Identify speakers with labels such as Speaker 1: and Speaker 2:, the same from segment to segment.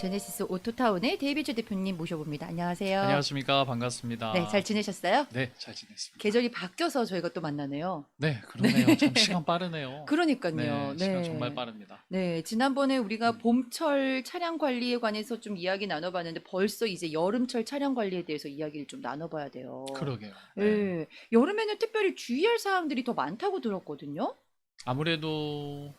Speaker 1: 제네시스 오토타운의 데이비드 대표님 모셔봅니다. 안녕하세요.
Speaker 2: 안녕하십니까.
Speaker 1: 네, 잘
Speaker 2: 반갑습니다.
Speaker 1: 지내셨어요?
Speaker 2: 네, 잘 지냈습니다.
Speaker 1: 계절이 바뀌어서 저희가 또 만나네요.
Speaker 2: 네, 그러네요. 참 시간 빠르네요.
Speaker 1: 그러니까요.
Speaker 2: 네, 시간 정말
Speaker 1: 네.
Speaker 2: 빠릅니다.
Speaker 1: 네, 지난번에 우리가
Speaker 2: 음,
Speaker 1: 봄철 차량 관리에 관해서 좀 이야기 나눠봤는데 벌써 이제 여름철 차량 관리에 대해서 이야기를 좀 나눠봐야 돼요.
Speaker 2: 그러게요. 네.
Speaker 1: 예, 여름에는 특별히 주의할 사항들이 더 많다고 들었거든요.
Speaker 2: 아무래도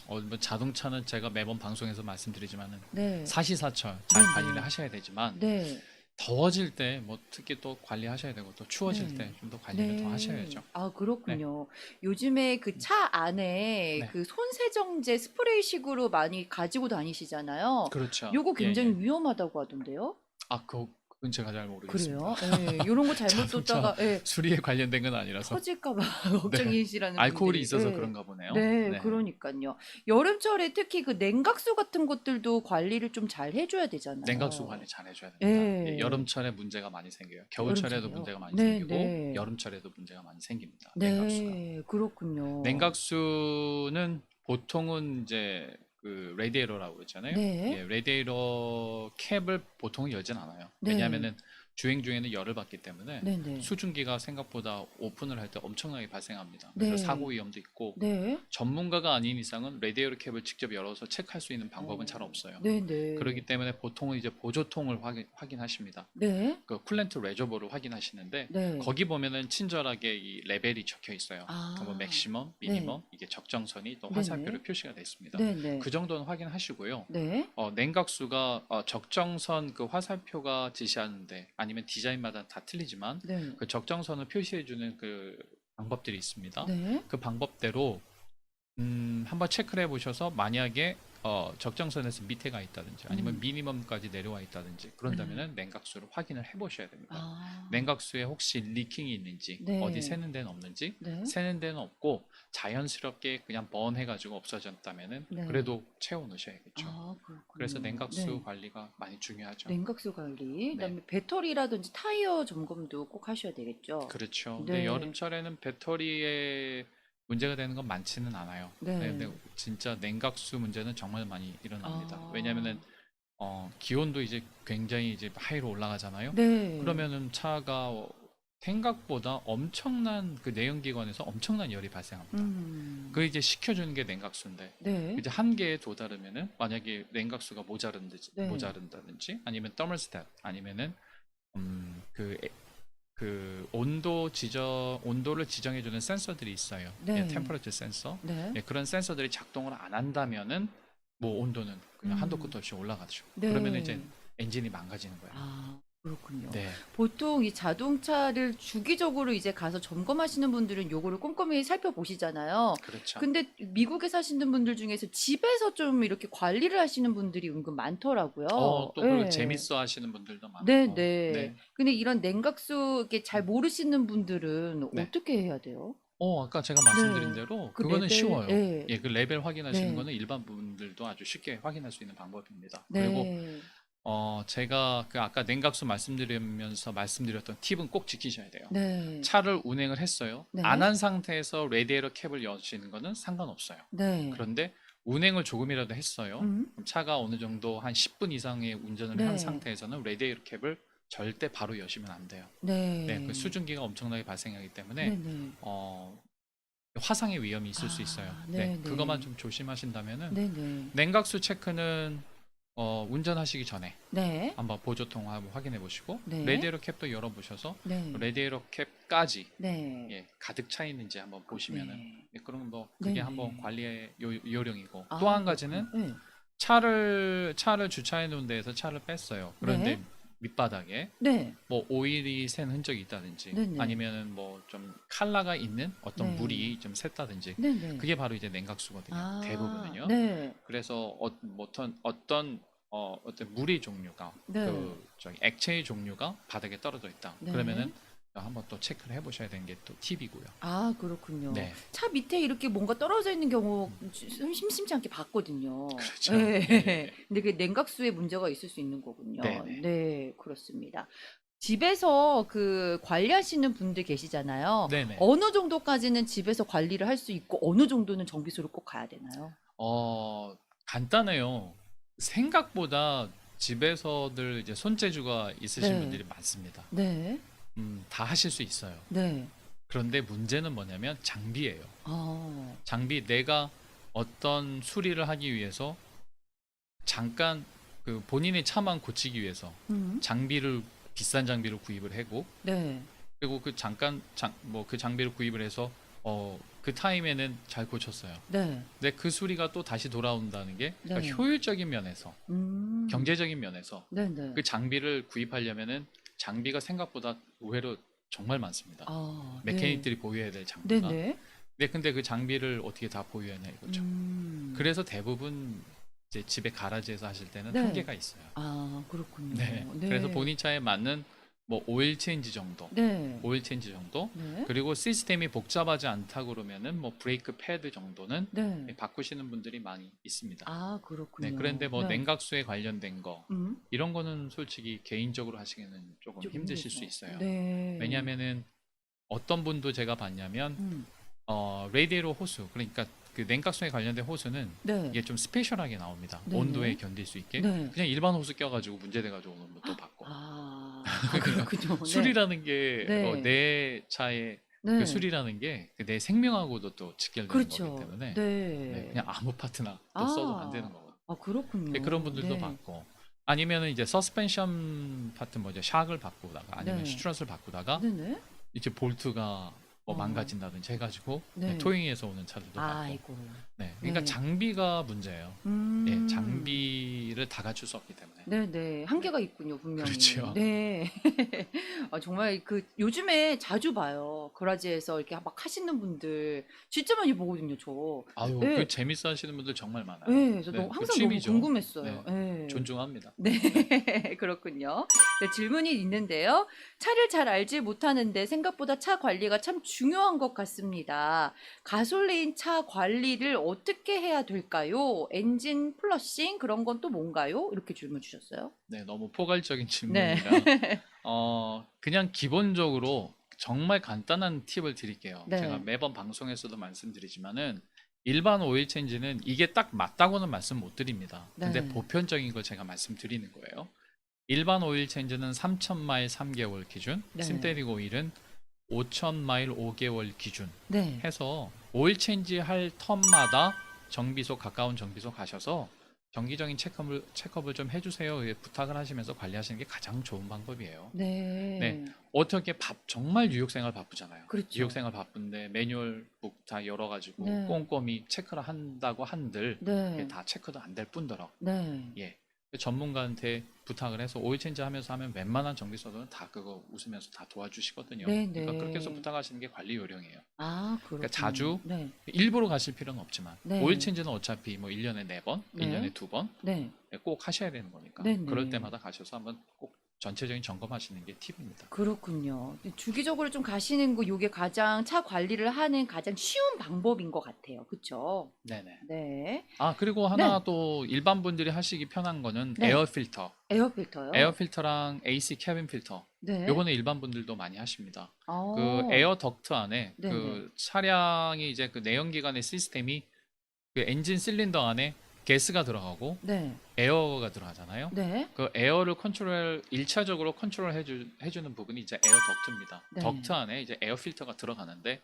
Speaker 2: 뭐 자동차는 제가 매번 방송에서 말씀드리지만은
Speaker 1: 네,
Speaker 2: 사시사철
Speaker 1: 네,
Speaker 2: 잘 관리를
Speaker 1: 네,
Speaker 2: 하셔야 되지만
Speaker 1: 네,
Speaker 2: 더워질 때 뭐 특히 또 관리하셔야 되고 또 추워질
Speaker 1: 네.
Speaker 2: 때 좀 더 관리를 더
Speaker 1: 네.
Speaker 2: 하셔야죠.
Speaker 1: 아,
Speaker 2: 네.
Speaker 1: 그렇군요. 요즘에 그
Speaker 2: 음,
Speaker 1: 차 안에
Speaker 2: 네.
Speaker 1: 그 손세정제 스프레이식으로 많이 가지고 다니시잖아요.
Speaker 2: 그렇죠.
Speaker 1: 요거
Speaker 2: 예, 예.
Speaker 1: 굉장히 위험하다고 하던데요?
Speaker 2: 아, 그건 제가 잘 모르겠습니다.
Speaker 1: 그래요? 예. 요런 거 잘못
Speaker 2: 자동차
Speaker 1: 뒀다가 예,
Speaker 2: 수리에 관련된 건 아니라서.
Speaker 1: 터질까 봐
Speaker 2: 네.
Speaker 1: 걱정이시라는
Speaker 2: 알코올이
Speaker 1: 분들이
Speaker 2: 있어서
Speaker 1: 예.
Speaker 2: 그런가 보네요.
Speaker 1: 네,
Speaker 2: 네.
Speaker 1: 그러니까요. 여름철에 특히 그 냉각수 같은 것들도 관리를 좀 잘 해줘야
Speaker 2: 냉각수
Speaker 1: 되잖아요.
Speaker 2: 관리 잘 해줘야 됩니다. 예,
Speaker 1: 예.
Speaker 2: 여름철에 문제가 많이 생겨요. 겨울철에도
Speaker 1: 여름철에요.
Speaker 2: 문제가 많이
Speaker 1: 네,
Speaker 2: 생기고
Speaker 1: 네.
Speaker 2: 여름철에도 문제가 많이 생깁니다. 냉각수가.
Speaker 1: 네, 그렇군요.
Speaker 2: 냉각수는 보통은 이제 그 레디에이터라고 그러잖아요.
Speaker 1: 네,
Speaker 2: 예, 레디에이터 캡을 보통 열진 않아요.
Speaker 1: 네,
Speaker 2: 왜냐하면은 주행 중에는 열을 받기 때문에
Speaker 1: 네, 네.
Speaker 2: 수증기가 생각보다 오픈을 할 때 엄청나게 발생합니다. 그래서 사고
Speaker 1: 네.
Speaker 2: 위험도 있고
Speaker 1: 네.
Speaker 2: 전문가가 아닌 이상은 레디에이터 캡을 직접 열어서 체크할 수 있는 방법은 잘
Speaker 1: 어.
Speaker 2: 없어요.
Speaker 1: 네네.
Speaker 2: 그렇기 때문에 보통은 이제 보조통을 확인하십니다.
Speaker 1: 네.
Speaker 2: 그 쿨렌트 레저버를 확인하시는데
Speaker 1: 네.
Speaker 2: 거기 보면은 친절하게 이 레벨이 적혀 있어요. 뭐
Speaker 1: 아.
Speaker 2: 맥시멈,
Speaker 1: 네.
Speaker 2: 미니멈, 이게 적정선이 또
Speaker 1: 네네.
Speaker 2: 화살표로 표시가 되어 있습니다.
Speaker 1: 네네.
Speaker 2: 그 정도는 확인하시고요.
Speaker 1: 네.
Speaker 2: 냉각수가 적정선 그 화살표가 지시하는데 아니면 디자인마다 다 틀리지만
Speaker 1: 네.
Speaker 2: 그 적정선을 표시해주는 그 방법들이 있습니다.
Speaker 1: 네.
Speaker 2: 그 방법대로 한번 체크를 해보셔서 만약에 적정선에서 밑에가 있다든지 아니면
Speaker 1: 음.
Speaker 2: 미니멈까지 내려와 있다든지
Speaker 1: 네.
Speaker 2: 그런다면은 냉각수를 확인을 해보셔야 됩니다.
Speaker 1: 아.
Speaker 2: 냉각수에 혹시 리킹이 있는지 어디
Speaker 1: 네.
Speaker 2: 새는 데는 없는지
Speaker 1: 네.
Speaker 2: 새는 데는 없고 자연스럽게 그냥 번해가지고 없어졌다면은
Speaker 1: 네.
Speaker 2: 그래도 채워 넣으셔야겠죠.
Speaker 1: 아,
Speaker 2: 그래서
Speaker 1: 그렇군요.
Speaker 2: 냉각수
Speaker 1: 네.
Speaker 2: 관리가 많이 중요하죠.
Speaker 1: 냉각수 관리,
Speaker 2: 네.
Speaker 1: 그다음에 배터리라든지 타이어 점검도 꼭 하셔야 되겠죠.
Speaker 2: 그렇죠. 근데
Speaker 1: 네.
Speaker 2: 여름철에는 배터리에 문제가 되는 건 많지는 않아요. 네,
Speaker 1: 네.
Speaker 2: 근데 진짜 냉각수 문제는 정말 많이 일어납니다.
Speaker 1: 아.
Speaker 2: 왜냐면은 기온도 이제 굉장히 이제 하이로 올라가잖아요.
Speaker 1: 네.
Speaker 2: 그러면은 차가 생각보다 엄청난 그 내연기관에서 엄청난 열이 발생합니다. 그
Speaker 1: 음.
Speaker 2: 이제 식혀주는 게 냉각수인데
Speaker 1: 네.
Speaker 2: 이제 한계에 도달하면은 만약에 냉각수가
Speaker 1: 네.
Speaker 2: 모자른다든지 아니면 더멀스tat 아니면은 그 온도를 지정해주는 센서들이 있어요. 예,
Speaker 1: 네.
Speaker 2: 템퍼러처 센서.
Speaker 1: 네.
Speaker 2: 예, 그런 센서들이 작동을 안 한다면은 뭐 온도는 그냥 한도 끝도
Speaker 1: 음.
Speaker 2: 없이 올라가죠. 그러면 이제
Speaker 1: 네.
Speaker 2: 엔진이 망가지는 거예요.
Speaker 1: 아, 그렇군요.
Speaker 2: 네,
Speaker 1: 보통 이 자동차를 주기적으로 이제 가서 점검하시는 분들은 요거를 꼼꼼히 살펴보시잖아요.
Speaker 2: 그렇죠.
Speaker 1: 근데 미국에 사시는 분들 중에서 집에서 좀 이렇게 관리를 하시는 분들이 은근 많더라고요.
Speaker 2: 또 그리고
Speaker 1: 예.
Speaker 2: 재밌어 하시는 분들도
Speaker 1: 네,
Speaker 2: 많고,
Speaker 1: 네.
Speaker 2: 네,
Speaker 1: 근데 이런 냉각수 이렇게 잘
Speaker 2: 음,
Speaker 1: 모르시는 분들은
Speaker 2: 네.
Speaker 1: 어떻게 해야 돼요?
Speaker 2: 아까 제가 말씀드린
Speaker 1: 네.
Speaker 2: 대로
Speaker 1: 그
Speaker 2: 그거는
Speaker 1: 레벨,
Speaker 2: 쉬워요.
Speaker 1: 예.
Speaker 2: 예, 그 레벨 확인하시는
Speaker 1: 네.
Speaker 2: 거는 일반 분들도 아주 쉽게 확인할 수 있는 방법입니다. 그리고
Speaker 1: 네.
Speaker 2: 제가 그 아까 냉각수 말씀드리면서 말씀드렸던 팁은 꼭 지키셔야 돼요.
Speaker 1: 네.
Speaker 2: 차를 운행을 했어요. 안
Speaker 1: 네.
Speaker 2: 한 상태에서 레디에이터 캡을 여시는 거는 상관없어요.
Speaker 1: 네.
Speaker 2: 그런데 운행을 조금이라도 했어요.
Speaker 1: 음.
Speaker 2: 그럼 차가 어느 정도 한 10분 이상의 운전을 한
Speaker 1: 네.
Speaker 2: 상태에서는 레디에이터 캡을 절대 바로 여시면 안 돼요. 네, 그
Speaker 1: 네.
Speaker 2: 수증기가 엄청나게 발생하기 때문에
Speaker 1: 네네.
Speaker 2: 어, 화상의 위험이 있을 수 있어요.
Speaker 1: 아,
Speaker 2: 네, 그것만
Speaker 1: 네네.
Speaker 2: 좀 조심하신다면은
Speaker 1: 네네.
Speaker 2: 냉각수 체크는 운전하시기 전에
Speaker 1: 네.
Speaker 2: 한번 보조통 한번 확인해 보시고
Speaker 1: 네.
Speaker 2: 레디에이터 캡도 열어 보셔서
Speaker 1: 네.
Speaker 2: 레디에이터 캡까지
Speaker 1: 네.
Speaker 2: 가득 차 있는지 한번 보시면은
Speaker 1: 네.
Speaker 2: 그런 뭐 그게 한번
Speaker 1: 네네.
Speaker 2: 관리의 요령이고 또
Speaker 1: 아,
Speaker 2: 한
Speaker 1: 그렇군요.
Speaker 2: 가지는
Speaker 1: 네.
Speaker 2: 차를 주차해 놓은 데에서 차를 뺐어요.
Speaker 1: 네.
Speaker 2: 그런데 밑바닥에
Speaker 1: 네.
Speaker 2: 뭐 오일이 샌 흔적이 있다든지
Speaker 1: 네네.
Speaker 2: 아니면은 뭐 좀 칼라가 있는 어떤
Speaker 1: 네.
Speaker 2: 물이 좀 샜다든지
Speaker 1: 네네.
Speaker 2: 그게 바로 이제 냉각수거든요.
Speaker 1: 아,
Speaker 2: 대부분은요.
Speaker 1: 네.
Speaker 2: 그래서 어떤 물의 종류가
Speaker 1: 네.
Speaker 2: 저기 액체의 종류가 바닥에 떨어져 있다.
Speaker 1: 네.
Speaker 2: 그러면은 한번 또 체크를 해보셔야 되는 게 또 팁이고요.
Speaker 1: 아, 그렇군요.
Speaker 2: 네,
Speaker 1: 차 밑에 이렇게 뭔가 떨어져 있는 경우 심심치 않게 봤거든요.
Speaker 2: 그렇죠.
Speaker 1: 예.
Speaker 2: 예, 예, 예.
Speaker 1: 근데 그 냉각수에 문제가 있을 수 있는 거군요.
Speaker 2: 네네.
Speaker 1: 네, 그렇습니다. 집에서 그 관리하시는 분들 계시잖아요.
Speaker 2: 네네.
Speaker 1: 어느 정도까지는 집에서 관리를 할 수 있고 어느 정도는 정비소를 꼭 가야 되나요?
Speaker 2: 어, 간단해요. 생각보다 집에서들 이제 손재주가 있으신
Speaker 1: 네.
Speaker 2: 분들이 많습니다.
Speaker 1: 네.
Speaker 2: 다 하실 수 있어요.
Speaker 1: 네.
Speaker 2: 그런데 문제는 뭐냐면 장비예요.
Speaker 1: 아.
Speaker 2: 장비 내가 어떤 수리를 하기 위해서 잠깐 그 본인의 차만 고치기 위해서
Speaker 1: 음.
Speaker 2: 장비를 비싼 장비를 구입을 하고
Speaker 1: 네.
Speaker 2: 그리고 그 잠깐 뭐 그 장비를 구입을 해서 그 타임에는 잘 고쳤어요.
Speaker 1: 네.
Speaker 2: 근데 그 수리가 또 다시 돌아온다는 게 그러니까
Speaker 1: 네.
Speaker 2: 효율적인 면에서
Speaker 1: 음.
Speaker 2: 경제적인 면에서
Speaker 1: 네네.
Speaker 2: 그 장비를 구입하려면은 장비가 생각보다 의외로 정말 많습니다.
Speaker 1: 아. 네.
Speaker 2: 메케닉들이 보유해야 될 장비가.
Speaker 1: 네네.
Speaker 2: 네, 근데 그 장비를 어떻게 다 보유하냐 이거죠. 그래서 대부분 이제 집에 가라지에서 하실 때는
Speaker 1: 네.
Speaker 2: 한계가 있어요.
Speaker 1: 아, 그렇군요.
Speaker 2: 네.
Speaker 1: 네.
Speaker 2: 그래서 본인 차에 맞는 뭐 오일 체인지 정도,
Speaker 1: 네.
Speaker 2: 오일 체인지 정도,
Speaker 1: 네.
Speaker 2: 그리고 시스템이 복잡하지 않다 그러면은 뭐 브레이크 패드 정도는
Speaker 1: 네.
Speaker 2: 바꾸시는 분들이 많이 있습니다.
Speaker 1: 아, 그렇군요.
Speaker 2: 네, 그런데 뭐
Speaker 1: 네.
Speaker 2: 냉각수에 관련된 거
Speaker 1: 음.
Speaker 2: 이런 거는 솔직히 개인적으로 하시기는 조금
Speaker 1: 좀
Speaker 2: 힘드실
Speaker 1: 힘들죠.
Speaker 2: 수 있어요.
Speaker 1: 네.
Speaker 2: 왜냐면은 어떤 분도 제가 봤냐면
Speaker 1: 음.
Speaker 2: 레디에이터 호수, 그러니까 그 냉각수에 관련된 호수는
Speaker 1: 네.
Speaker 2: 이게 좀 스페셜하게 나옵니다.
Speaker 1: 네네.
Speaker 2: 온도에 견딜 수 있게.
Speaker 1: 네.
Speaker 2: 그냥 일반 호수 껴가지고 문제돼가지고 오는 분도 봤고.
Speaker 1: 아,
Speaker 2: 그러니까
Speaker 1: 그렇군요. 네.
Speaker 2: 수리라는 게
Speaker 1: 네.
Speaker 2: 내 차의
Speaker 1: 네.
Speaker 2: 그 수리라는 게 내 생명하고도 또 직결되는
Speaker 1: 그렇죠.
Speaker 2: 거기 때문에
Speaker 1: 네.
Speaker 2: 그냥 아무 파트나 또
Speaker 1: 아.
Speaker 2: 써도 안 되는 거거든요.
Speaker 1: 아, 그렇군요.
Speaker 2: 네, 그런 분들도
Speaker 1: 네.
Speaker 2: 봤고, 아니면은 이제 서스펜션 파트 뭐죠, 샥을 바꾸다가 아니면
Speaker 1: 네.
Speaker 2: 슈트럿을 바꾸다가
Speaker 1: 네네.
Speaker 2: 이제 볼트가 뭐
Speaker 1: 어.
Speaker 2: 망가진다든지 해가지고
Speaker 1: 네.
Speaker 2: 토잉에서 오는 차들도 봤고.
Speaker 1: 아이고.
Speaker 2: 네, 그러니까
Speaker 1: 네.
Speaker 2: 장비가 문제예요.
Speaker 1: 음.
Speaker 2: 예, 장비를 다 갖출 수 없기 때문에.
Speaker 1: 네네. 한계가 있군요, 분명히.
Speaker 2: 그렇죠.
Speaker 1: 네. 아, 정말 그 요즘에 자주 봐요. 거라지에서 이렇게 막 하시는 분들 진짜 많이 보거든요, 저.
Speaker 2: 아유,
Speaker 1: 네.
Speaker 2: 그 재밌어 하시는 분들 정말 많아요.
Speaker 1: 네, 그래서
Speaker 2: 네,
Speaker 1: 너무
Speaker 2: 그
Speaker 1: 항상
Speaker 2: 취미죠.
Speaker 1: 너무 궁금했어요. 네.
Speaker 2: 존중합니다.
Speaker 1: 네, 그렇군요. 네, 질문이 있는데요. 차를 잘 알지 못하는데 생각보다 차 관리가 참 중요한 것 같습니다. 가솔린 차 관리를 어떻게 해야 될까요? 엔진 플러싱 그런 건 또 뭔가요? 이렇게 질문 주셨어요.
Speaker 2: 네, 너무 포괄적인
Speaker 1: 네.
Speaker 2: 질문이라 그냥 기본적으로 정말 간단한 팁을 드릴게요.
Speaker 1: 네.
Speaker 2: 제가 매번 방송에서도 말씀드리지만은 일반 오일 체인지는 이게 딱 맞다고는 말씀 못 드립니다. 근데
Speaker 1: 네.
Speaker 2: 보편적인 걸 제가 말씀드리는 거예요. 일반 오일 체인지는 3,000마일 3개월 기준,
Speaker 1: 네.
Speaker 2: 신테틱 오일은 5,000마일 5개월 기준
Speaker 1: 네.
Speaker 2: 해서 오일 체인지 할 텀마다 정비소, 가까운 정비소 가셔서 정기적인 체크업을 좀 해주세요. 이렇게 부탁을 하시면서 관리하시는 게 가장 좋은 방법이에요.
Speaker 1: 네.
Speaker 2: 네. 어떻게 정말 뉴욕생활 바쁘잖아요.
Speaker 1: 그렇죠.
Speaker 2: 뉴욕생활 바쁜데 매뉴얼북 다 열어가지고
Speaker 1: 네.
Speaker 2: 꼼꼼히 체크를 한다고 한들
Speaker 1: 네.
Speaker 2: 이게 다 체크도 안 될 뿐더러
Speaker 1: 네.
Speaker 2: 예. 전문가한테 부탁을 해서 오일 체인지 하면서 하면 웬만한 정비소들은 다 그거 웃으면서 다 도와주시거든요.
Speaker 1: 네,
Speaker 2: 그러니까
Speaker 1: 네.
Speaker 2: 그렇게 해서 부탁하시는 게 관리 요령이에요.
Speaker 1: 아, 그렇군요.
Speaker 2: 그러니까 자주
Speaker 1: 네.
Speaker 2: 일부러 가실 필요는 없지만
Speaker 1: 네.
Speaker 2: 오일 체인지는 어차피 뭐 1년에 4번,
Speaker 1: 네.
Speaker 2: 1년에 2번
Speaker 1: 네.
Speaker 2: 꼭 하셔야 되는 거니까
Speaker 1: 네, 네.
Speaker 2: 그럴 때마다 가셔서 한번 꼭 전체적인 점검하시는 게 팁입니다.
Speaker 1: 그렇군요. 주기적으로 좀 가시는 거 요게 가장 차 관리를 하는 가장 쉬운 방법인 것 같아요. 그렇죠?
Speaker 2: 네네.
Speaker 1: 네.
Speaker 2: 그리고 하나 또 일반 분들이 하시기 편한 거는
Speaker 1: 네.
Speaker 2: 에어 필터.
Speaker 1: 에어 필터요?
Speaker 2: 에어 필터랑 AC 캐빈 필터.
Speaker 1: 네.
Speaker 2: 요거는 일반 분들도 많이 하십니다.
Speaker 1: 아.
Speaker 2: 그 에어 덕트 안에
Speaker 1: 네네.
Speaker 2: 그 차량이 이제 그 내연기관의 시스템이 그 엔진 실린더 안에 가스가 들어가고
Speaker 1: 네.
Speaker 2: 에어가 들어가잖아요.
Speaker 1: 네.
Speaker 2: 그 에어를 일차적으로 컨트롤 해주는 부분이 이제 에어 덕트입니다.
Speaker 1: 네.
Speaker 2: 덕트 안에 이제 에어 필터가 들어가는데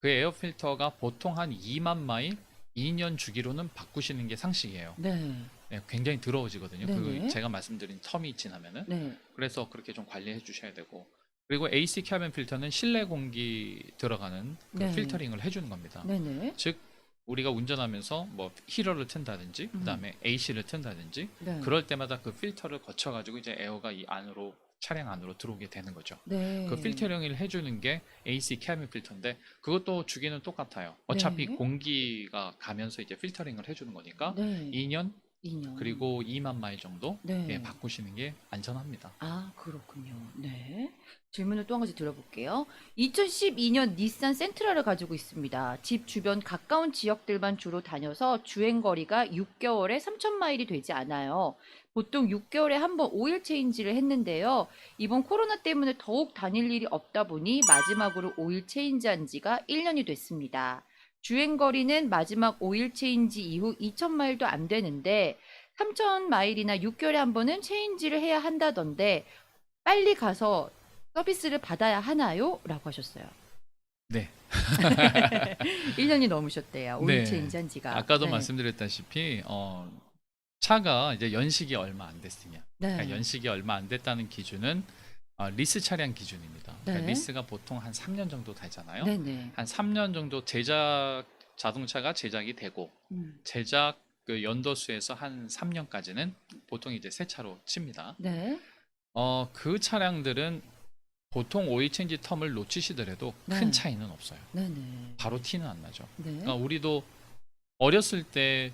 Speaker 2: 그 에어 필터가 보통 한 2만 마일 2년 주기로는 바꾸시는 게 상식이에요.
Speaker 1: 네.
Speaker 2: 네, 굉장히 더러워지거든요.
Speaker 1: 네네.
Speaker 2: 그 제가 말씀드린 텀이 지나면은.
Speaker 1: 네.
Speaker 2: 그래서 그렇게 좀 관리해 주셔야 되고. 그리고 AC 캐빈 필터는 실내 공기 들어가는 그
Speaker 1: 네.
Speaker 2: 필터링을 해주는 겁니다.
Speaker 1: 네네.
Speaker 2: 즉 우리가 운전하면서 뭐 히터를 튼다든지 그다음에 AC를 튼다든지
Speaker 1: 네.
Speaker 2: 그럴 때마다 그 필터를 거쳐가지고 이제 에어가 이 안으로 차량 안으로 들어오게 되는 거죠.
Speaker 1: 네.
Speaker 2: 그 필터링을 해주는 게 AC 캐빈 필터인데 그것도 주기는 똑같아요. 어차피
Speaker 1: 네.
Speaker 2: 공기가 가면서 이제 필터링을 해주는 거니까
Speaker 1: 네.
Speaker 2: 2년
Speaker 1: 2년.
Speaker 2: 그리고 2만 마일 정도
Speaker 1: 네.
Speaker 2: 예, 바꾸시는 게 안전합니다.
Speaker 1: 아, 그렇군요. 네. 질문을 또 한 가지 들어볼게요. 2012년 닛산 센트라를 가지고 있습니다. 집 주변 가까운 지역들만 주로 다녀서 주행 거리가 6개월에 3,000마일이 되지 않아요. 보통 6개월에 한 번 오일 체인지를 했는데요. 이번 코로나 때문에 더욱 다닐 일이 없다 보니 마지막으로 오일 체인지한 지가 1년이 됐습니다. 주행 거리는 마지막 오일 체인지 이후 2,000마일도 안 되는데 3,000마일이나 6개월에 한 번은 체인지를 해야 한다던데 빨리 가서 서비스를 받아야 하나요? 라고 하셨어요.
Speaker 2: 네.
Speaker 1: 1년이 넘으셨대요. 오일
Speaker 2: 네.
Speaker 1: 체인지 한 지가.
Speaker 2: 아까도
Speaker 1: 네.
Speaker 2: 말씀드렸다시피 차가 이제 연식이 얼마 안 됐으면,
Speaker 1: 네.
Speaker 2: 그러니까 연식이 얼마 안 됐다는 기준은 리스 차량 기준입니다. 그러니까
Speaker 1: 네.
Speaker 2: 리스가 보통 한 3년 정도 되잖아요.
Speaker 1: 네네.
Speaker 2: 한 3년 정도 자동차가 제작이 되고 제작 그 연도수에서 한 3년까지는 보통 이제 새 차로 칩니다.
Speaker 1: 네.
Speaker 2: 그 차량들은 보통 오일 체인지 텀을 놓치시더라도
Speaker 1: 네.
Speaker 2: 큰 차이는 없어요.
Speaker 1: 네네.
Speaker 2: 바로 티는 안 나죠.
Speaker 1: 네.
Speaker 2: 그러니까 우리도 어렸을 때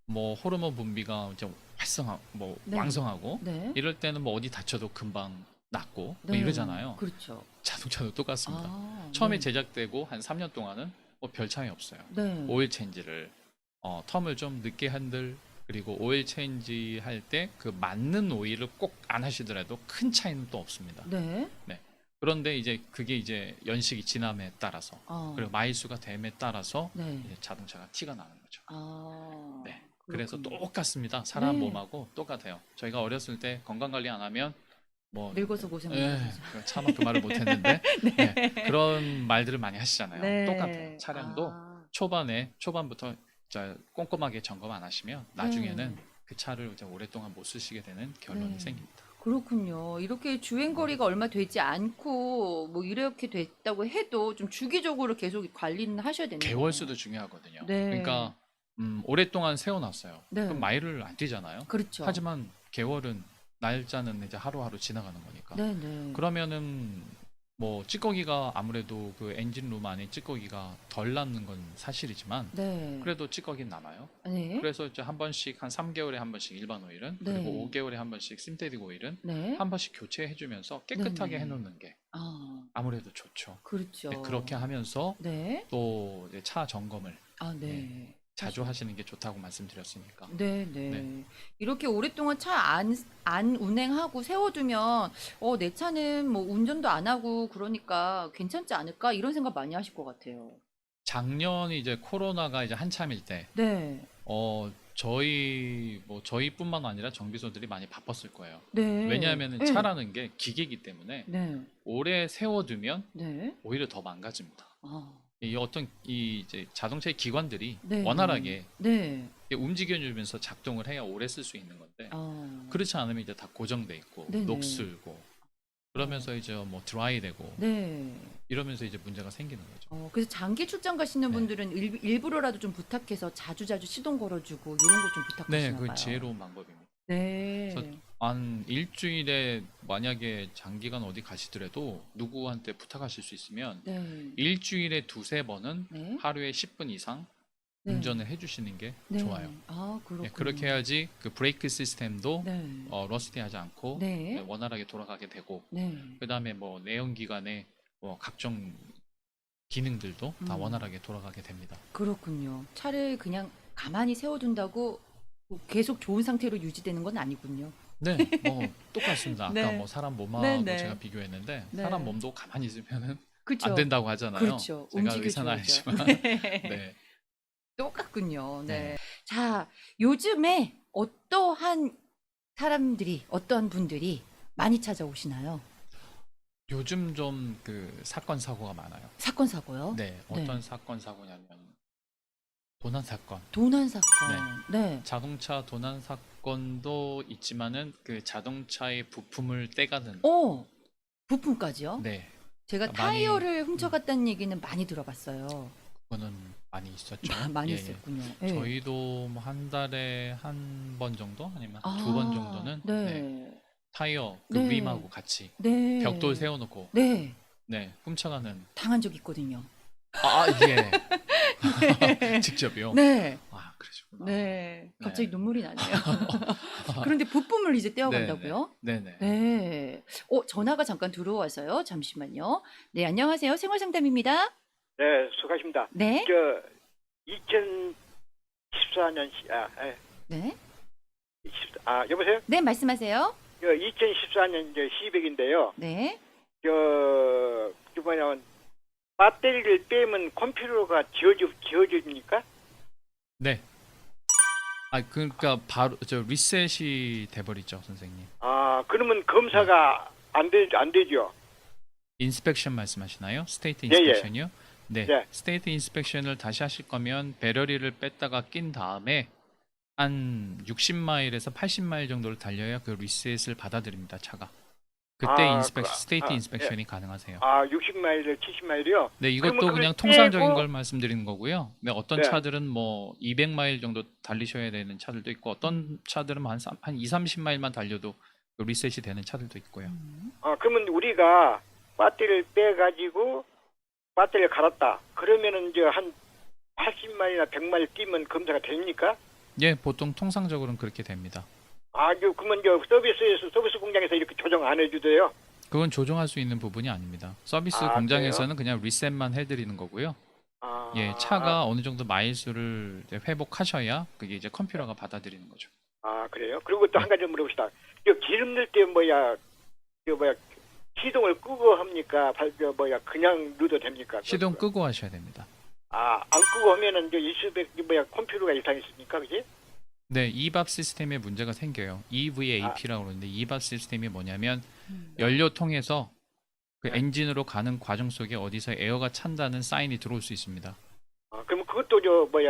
Speaker 2: 뭐 호르몬 분비가 이제
Speaker 1: 네.
Speaker 2: 왕성하고
Speaker 1: 네.
Speaker 2: 이럴 때는 뭐 어디 다쳐도 금방 낫고 뭐
Speaker 1: 네.
Speaker 2: 이러잖아요.
Speaker 1: 그렇죠.
Speaker 2: 자동차도 똑같습니다.
Speaker 1: 아,
Speaker 2: 처음에
Speaker 1: 네.
Speaker 2: 제작되고 한 3년 동안은 뭐 별 차이 없어요.
Speaker 1: 네.
Speaker 2: 오일 체인지를 텀을 좀 늦게 한들, 그리고 오일 체인지 할 때 그 맞는 오일을 꼭 안 하시더라도 큰 차이는 또 없습니다.
Speaker 1: 네.
Speaker 2: 그런데 이제 그게 이제 연식이 지남에 따라서 그리고 마일수가 됨에 따라서
Speaker 1: 네.
Speaker 2: 이제 자동차가 티가 나는 거죠.
Speaker 1: 아.
Speaker 2: 네. 그래서
Speaker 1: 그렇군요.
Speaker 2: 똑같습니다. 사람
Speaker 1: 네.
Speaker 2: 몸하고 똑같아요. 저희가 어렸을 때 건강 관리 안 하면 뭐
Speaker 1: 늙어서 고생하죠.
Speaker 2: 차마 그 말을 못 했는데 네, 그런 말들을 많이 하시잖아요.
Speaker 1: 네.
Speaker 2: 똑같아요. 차량도
Speaker 1: 아,
Speaker 2: 초반부터 진짜 꼼꼼하게 점검 안 하시면 나중에는 그 차를 이제 오랫동안 못 쓰시게 되는 결론이
Speaker 1: 네.
Speaker 2: 생깁니다.
Speaker 1: 그렇군요. 이렇게 주행 거리가 얼마 되지 않고 뭐 이렇게 됐다고 해도 좀 주기적으로 계속 관리는 하셔야 되는 거예요.
Speaker 2: 개월수도 중요하거든요.
Speaker 1: 네.
Speaker 2: 그러니까 오랫동안 세워놨어요.
Speaker 1: 네.
Speaker 2: 그럼 마일을 안 뛰잖아요.
Speaker 1: 그렇죠.
Speaker 2: 하지만 개월은 날짜는 이제 하루하루 지나가는 거니까.
Speaker 1: 네네.
Speaker 2: 그러면은 뭐 찌꺼기가 아무래도 그 엔진룸 안에 찌꺼기가 덜 남는 건 사실이지만
Speaker 1: 네.
Speaker 2: 그래도 찌꺼기는 남아요.
Speaker 1: 네.
Speaker 2: 그래서 이제 한 번씩 한 3개월에 한 번씩 일반 오일은
Speaker 1: 네.
Speaker 2: 그리고 5개월에 한 번씩 심테틱 오일은
Speaker 1: 네.
Speaker 2: 한 번씩 교체해주면서 깨끗하게
Speaker 1: 네네.
Speaker 2: 해놓는 게
Speaker 1: 아,
Speaker 2: 아무래도 좋죠.
Speaker 1: 그렇죠.
Speaker 2: 네, 그렇게 하면서
Speaker 1: 네.
Speaker 2: 또 이제 차 점검을
Speaker 1: 아, 네.
Speaker 2: 자주 하시는 게 좋다고 말씀드렸으니까.
Speaker 1: 네, 네.
Speaker 2: 네.
Speaker 1: 이렇게 오랫동안 차 안 운행하고 세워두면, 내 차는 뭐 운전도 안 하고 그러니까 괜찮지 않을까? 이런 생각 많이 하실 것 같아요.
Speaker 2: 작년이 이제 코로나가 이제 한참일 때,
Speaker 1: 네.
Speaker 2: 저희뿐만 아니라 정비소들이 많이 바빴을 거예요.
Speaker 1: 네.
Speaker 2: 왜냐하면
Speaker 1: 네.
Speaker 2: 차라는 게 기계이기 때문에
Speaker 1: 네.
Speaker 2: 오래 세워두면
Speaker 1: 네.
Speaker 2: 오히려 더 망가집니다.
Speaker 1: 아,
Speaker 2: 이 이제 자동차의 기관들이
Speaker 1: 네.
Speaker 2: 원활하게
Speaker 1: 네.
Speaker 2: 움직여주면서 작동을 해야 오래 쓸 수 있는 건데
Speaker 1: 아,
Speaker 2: 그렇지 않으면 이제 다 고정돼 있고
Speaker 1: 네네.
Speaker 2: 녹슬고 그러면서 이제 뭐 드라이 되고
Speaker 1: 네.
Speaker 2: 이러면서 이제 문제가 생기는 거죠.
Speaker 1: 그래서 장기 출장 가시는
Speaker 2: 네.
Speaker 1: 분들은 일부러라도 좀 부탁해서 자주자주 시동 걸어주고 이런 거 좀
Speaker 2: 네,
Speaker 1: 부탁하시나
Speaker 2: 그
Speaker 1: 봐요.
Speaker 2: 지혜로운 방법입니다.
Speaker 1: 네.
Speaker 2: 그래서 한 일주일에 만약에 장기간 어디 가시더라도 누구한테 부탁하실 수 있으면
Speaker 1: 네.
Speaker 2: 일주일에 두세 번은
Speaker 1: 네.
Speaker 2: 하루에 10분 이상
Speaker 1: 네.
Speaker 2: 운전을 해주시는 게
Speaker 1: 네.
Speaker 2: 좋아요.
Speaker 1: 아, 그렇군요.
Speaker 2: 네, 그렇게 해야지 그 브레이크 시스템도
Speaker 1: 네.
Speaker 2: 러스티하지 않고
Speaker 1: 네.
Speaker 2: 원활하게 돌아가게 되고
Speaker 1: 네.
Speaker 2: 그다음에 뭐 내연기관의 각종 기능들도 다
Speaker 1: 음.
Speaker 2: 원활하게 돌아가게 됩니다.
Speaker 1: 그렇군요. 차를 그냥 가만히 세워둔다고 계속 좋은 상태로 유지되는 건 아니군요.
Speaker 2: 네, 뭐 똑같습니다. 아까
Speaker 1: 네.
Speaker 2: 뭐 사람 몸하고
Speaker 1: 네, 네.
Speaker 2: 제가 비교했는데
Speaker 1: 네.
Speaker 2: 사람 몸도 가만히 있으면은
Speaker 1: 그렇죠.
Speaker 2: 안 된다고 하잖아요.
Speaker 1: 그렇죠.
Speaker 2: 제가 의사는
Speaker 1: 움직여줘야죠.
Speaker 2: 아니지만
Speaker 1: 네.
Speaker 2: 네.
Speaker 1: 똑같군요. 네.
Speaker 2: 네.
Speaker 1: 자, 요즘에 어떠한 어떠한 분들이 많이 찾아오시나요?
Speaker 2: 요즘 좀 그 사건 사고가 많아요.
Speaker 1: 사건, 사고요?
Speaker 2: 네, 어떤 사건 사고냐면 도난 사건.
Speaker 1: 도난 사건. 네.
Speaker 2: 자동차 도난 사건도 있지만은 그 자동차의 부품을 떼가는
Speaker 1: 부품까지요?
Speaker 2: 네,
Speaker 1: 제가
Speaker 2: 많이,
Speaker 1: 타이어를 훔쳐갔다는 얘기는 많이 들어봤어요.
Speaker 2: 그거는 많이 있었죠.
Speaker 1: 많이
Speaker 2: 예,
Speaker 1: 있었군요.
Speaker 2: 예.
Speaker 1: 예.
Speaker 2: 저희도 뭐 한 달에 한 번 정도 아니면
Speaker 1: 아,
Speaker 2: 두 번 정도는
Speaker 1: 네.
Speaker 2: 타이어 그
Speaker 1: 네.
Speaker 2: 림하고 같이
Speaker 1: 네.
Speaker 2: 벽돌 세워놓고
Speaker 1: 네.
Speaker 2: 훔쳐가는.
Speaker 1: 당한 적 있거든요.
Speaker 2: 예. 직접요.
Speaker 1: 네.
Speaker 2: 아, 그러시구나.
Speaker 1: 네. 갑자기
Speaker 2: 네.
Speaker 1: 눈물이 나네요. 그런데 부품을 이제 떼어간다고요?
Speaker 2: 네네.
Speaker 1: 네. 전화가 잠깐 들어와서요. 잠시만요. 네, 안녕하세요. 생활상담입니다.
Speaker 3: 네, 수고하십니다.
Speaker 1: 네.
Speaker 3: 2014년
Speaker 1: 네.
Speaker 3: 여보세요?
Speaker 1: 네, 말씀하세요.
Speaker 3: 2014년 시백인데요.
Speaker 1: 네.
Speaker 3: 뭐냐면 배터리를 빼면 컴퓨터가 지워집니까?
Speaker 2: 네. 아 그러니까 바로 저 리셋이 돼버리죠, 선생님.
Speaker 3: 아, 그러면 검사가 안 되죠.
Speaker 2: 인스펙션 말씀하시나요? 스테이트
Speaker 3: 예, 예.
Speaker 2: 인스펙션이요? 네.
Speaker 3: 네.
Speaker 2: 스테이트 인스펙션을 다시 하실 거면 배럴리를 뺐다가 낀 다음에 한 60마일에서 80마일 정도를 달려야 그 리셋을 받아들입니다, 차가. 그때
Speaker 3: 아,
Speaker 2: 스테이트
Speaker 3: 예.
Speaker 2: 인스펙션이 가능하세요.
Speaker 3: 아, 60마일을 70마일이요?
Speaker 2: 네,
Speaker 3: 그러면
Speaker 2: 이것도
Speaker 3: 그걸
Speaker 2: 그냥 통상적인
Speaker 3: 떼고-
Speaker 2: 걸 말씀드리는 거고요. 네, 어떤
Speaker 3: 네.
Speaker 2: 차들은 뭐 200마일 정도 달리셔야 되는 차들도 있고 어떤 차들은 한 2, 30마일만 달려도 그 리셋이 되는 차들도 있고요.
Speaker 3: 아, 그러면 우리가 배터리를 빼가지고 배터리를 갈았다. 그러면은 이제 한 80마일이나 100마일 뛰면 검사가 됩니까?
Speaker 2: 예, 보통 통상적으로는 그렇게 됩니다.
Speaker 3: 아, 그러면 서비스 공장에서 이렇게 조정 안 해주세요?
Speaker 2: 그건 조정할 수 있는 부분이 아닙니다. 서비스
Speaker 3: 아,
Speaker 2: 공장에서는 그냥 리셋만 해드리는 거고요.
Speaker 3: 아,
Speaker 2: 예, 차가 어느 정도 마일수를 이제 회복하셔야 그게 이제 컴퓨터가 받아들이는 거죠.
Speaker 3: 아, 그래요? 그리고 또
Speaker 2: 네.
Speaker 3: 한 가지 물어봅시다. 기름 넣을 때 시동을 끄고 합니까? 그냥 넣어도 됩니까?
Speaker 2: 시동 끄고 하셔야 됩니다.
Speaker 3: 아, 안 끄고 하면은 컴퓨터가 이상이 있습니까? 그지?
Speaker 2: 네, EVAP 시스템에 문제가 생겨요. EVAP라고 그러는데 EVAP 시스템이 뭐냐면 연료통에서 그
Speaker 3: 네.
Speaker 2: 엔진으로 가는 과정 속에 어디서 에어가 찬다는 사인이 들어올 수 있습니다.
Speaker 3: 아, 그럼 그것도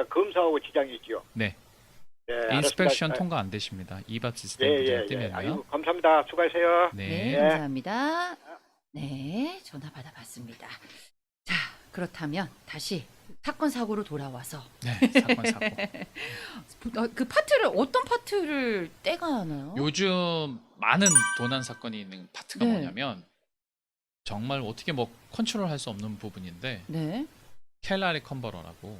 Speaker 3: 검사하고 지장이지요?
Speaker 2: 네,
Speaker 3: 네,
Speaker 2: 인스펙션
Speaker 3: 알았습니다.
Speaker 2: 통과 안 되십니다. EVAP 시스템
Speaker 3: 예,
Speaker 2: 문제가
Speaker 3: 예, 예.
Speaker 2: 뜨면요.
Speaker 3: 아이고, 감사합니다. 수고하세요.
Speaker 1: 네,
Speaker 2: 네,
Speaker 1: 감사합니다. 네, 전화 받아봤습니다. 자, 그렇다면 다시 사건 사고로 돌아와서
Speaker 2: 네, 사건 사고.
Speaker 1: 그 파트를 어떤 파트를 떼가 하나요?
Speaker 2: 요즘 많은 도난 사건이 있는 파트가
Speaker 1: 네.
Speaker 2: 뭐냐면 정말 어떻게 뭐 컨트롤할 수 없는 부분인데
Speaker 1: 네,
Speaker 2: 켈라리 컨버터라고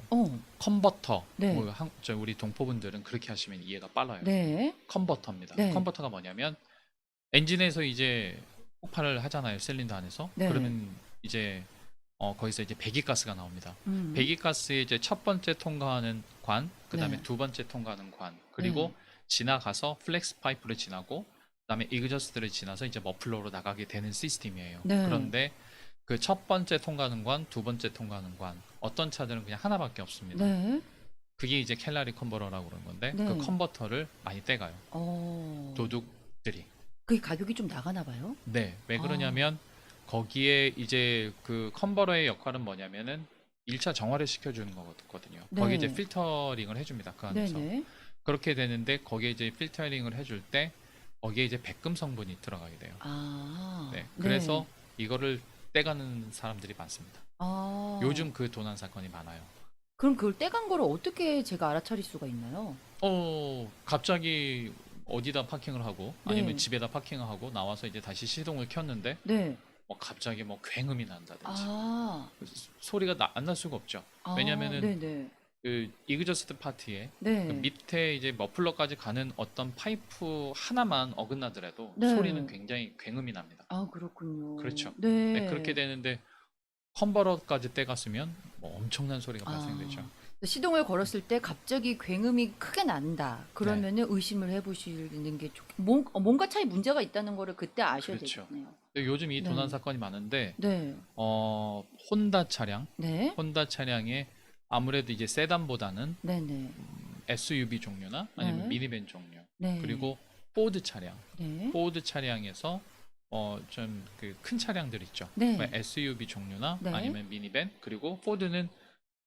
Speaker 2: 컨버터.
Speaker 1: 네.
Speaker 2: 뭐 우리 동포분들은 그렇게 하시면 이해가 빨라요.
Speaker 1: 네,
Speaker 2: 컨버터입니다.
Speaker 1: 네.
Speaker 2: 컨버터가 뭐냐면 엔진에서 이제 폭발을 하잖아요. 실린더 안에서.
Speaker 1: 네.
Speaker 2: 그러면 이제 거기서 이제 배기가스가 나옵니다.
Speaker 1: 음.
Speaker 2: 배기가스의 이제 첫 번째 통과하는 관, 그다음에
Speaker 1: 네.
Speaker 2: 두 번째 통과하는 관, 그리고
Speaker 1: 네.
Speaker 2: 지나가서 플렉스 파이프를 지나고 그다음에 이그저스트를 지나서 이제 머플러로 나가게 되는 시스템이에요.
Speaker 1: 네.
Speaker 2: 그런데 그 첫 번째 통과하는 관, 두 번째 통과하는 관, 어떤 차들은 그냥 하나밖에 없습니다.
Speaker 1: 네.
Speaker 2: 그게 이제 켈라리 컨버터라고 그러는 건데
Speaker 1: 네.
Speaker 2: 그 컨버터를 많이 떼가요. 도둑들이.
Speaker 1: 그게 가격이 좀 나가나 봐요.
Speaker 2: 네, 왜
Speaker 1: 아.
Speaker 2: 그러냐면 거기에 이제 그 컨버터의 역할은 뭐냐면은 1차 정화를 시켜주는 거거든요.
Speaker 1: 네.
Speaker 2: 거기 이제 필터링을 해줍니다. 그 안에서.
Speaker 1: 네네.
Speaker 2: 그렇게 되는데 거기에 이제 필터링을 해줄 때 거기에 이제 백금 성분이 들어가게 돼요.
Speaker 1: 아.
Speaker 2: 네, 그래서 이거를 떼가는 사람들이 많습니다.
Speaker 1: 아.
Speaker 2: 요즘 그 도난 사건이 많아요.
Speaker 1: 그럼 그걸 떼간 거를 어떻게 제가 알아차릴 수가 있나요?
Speaker 2: 갑자기 어디다 파킹을 하고 아니면
Speaker 1: 네.
Speaker 2: 집에다 파킹을 하고 나와서 이제 다시 시동을 켰는데
Speaker 1: 네.
Speaker 2: 갑자기 뭐 굉음이 난다든지
Speaker 1: 아.
Speaker 2: 소리가 안 날 수가 없죠. 왜냐면은
Speaker 1: 네네.
Speaker 2: 그 이그저스트 파트에
Speaker 1: 네.
Speaker 2: 그 밑에 이제 머플러까지 가는 어떤 파이프 하나만 어긋나더라도
Speaker 1: 네.
Speaker 2: 소리는 굉장히 굉음이 납니다.
Speaker 1: 아, 그렇군요.
Speaker 2: 그렇죠.
Speaker 1: 네.
Speaker 2: 네, 그렇게 되는데 컨버터까지 떼갔으면 뭐 엄청난 소리가 발생되죠.
Speaker 1: 시동을 걸었을 때 갑자기 굉음이 크게 난다. 그러면은 의심을 해보시는 게 뭔가 차에 문제가 있다는 거를 그때 아셔야
Speaker 2: 그렇죠.
Speaker 1: 되겠네요.
Speaker 2: 근데 요즘 이
Speaker 1: 네.
Speaker 2: 도난 사건이 많은데
Speaker 1: 네.
Speaker 2: 혼다 차량,
Speaker 1: 네.
Speaker 2: 혼다 차량에 아무래도 이제 세단보다는
Speaker 1: 네네.
Speaker 2: SUV 종류나 아니면
Speaker 1: 네.
Speaker 2: 미니밴 종류,
Speaker 1: 네.
Speaker 2: 그리고 포드 차량,
Speaker 1: 네.
Speaker 2: 포드 차량에서 좀 그 큰 차량들 있죠.
Speaker 1: 네.
Speaker 2: 뭐 SUV 종류나
Speaker 1: 네.
Speaker 2: 아니면 미니밴, 그리고 포드는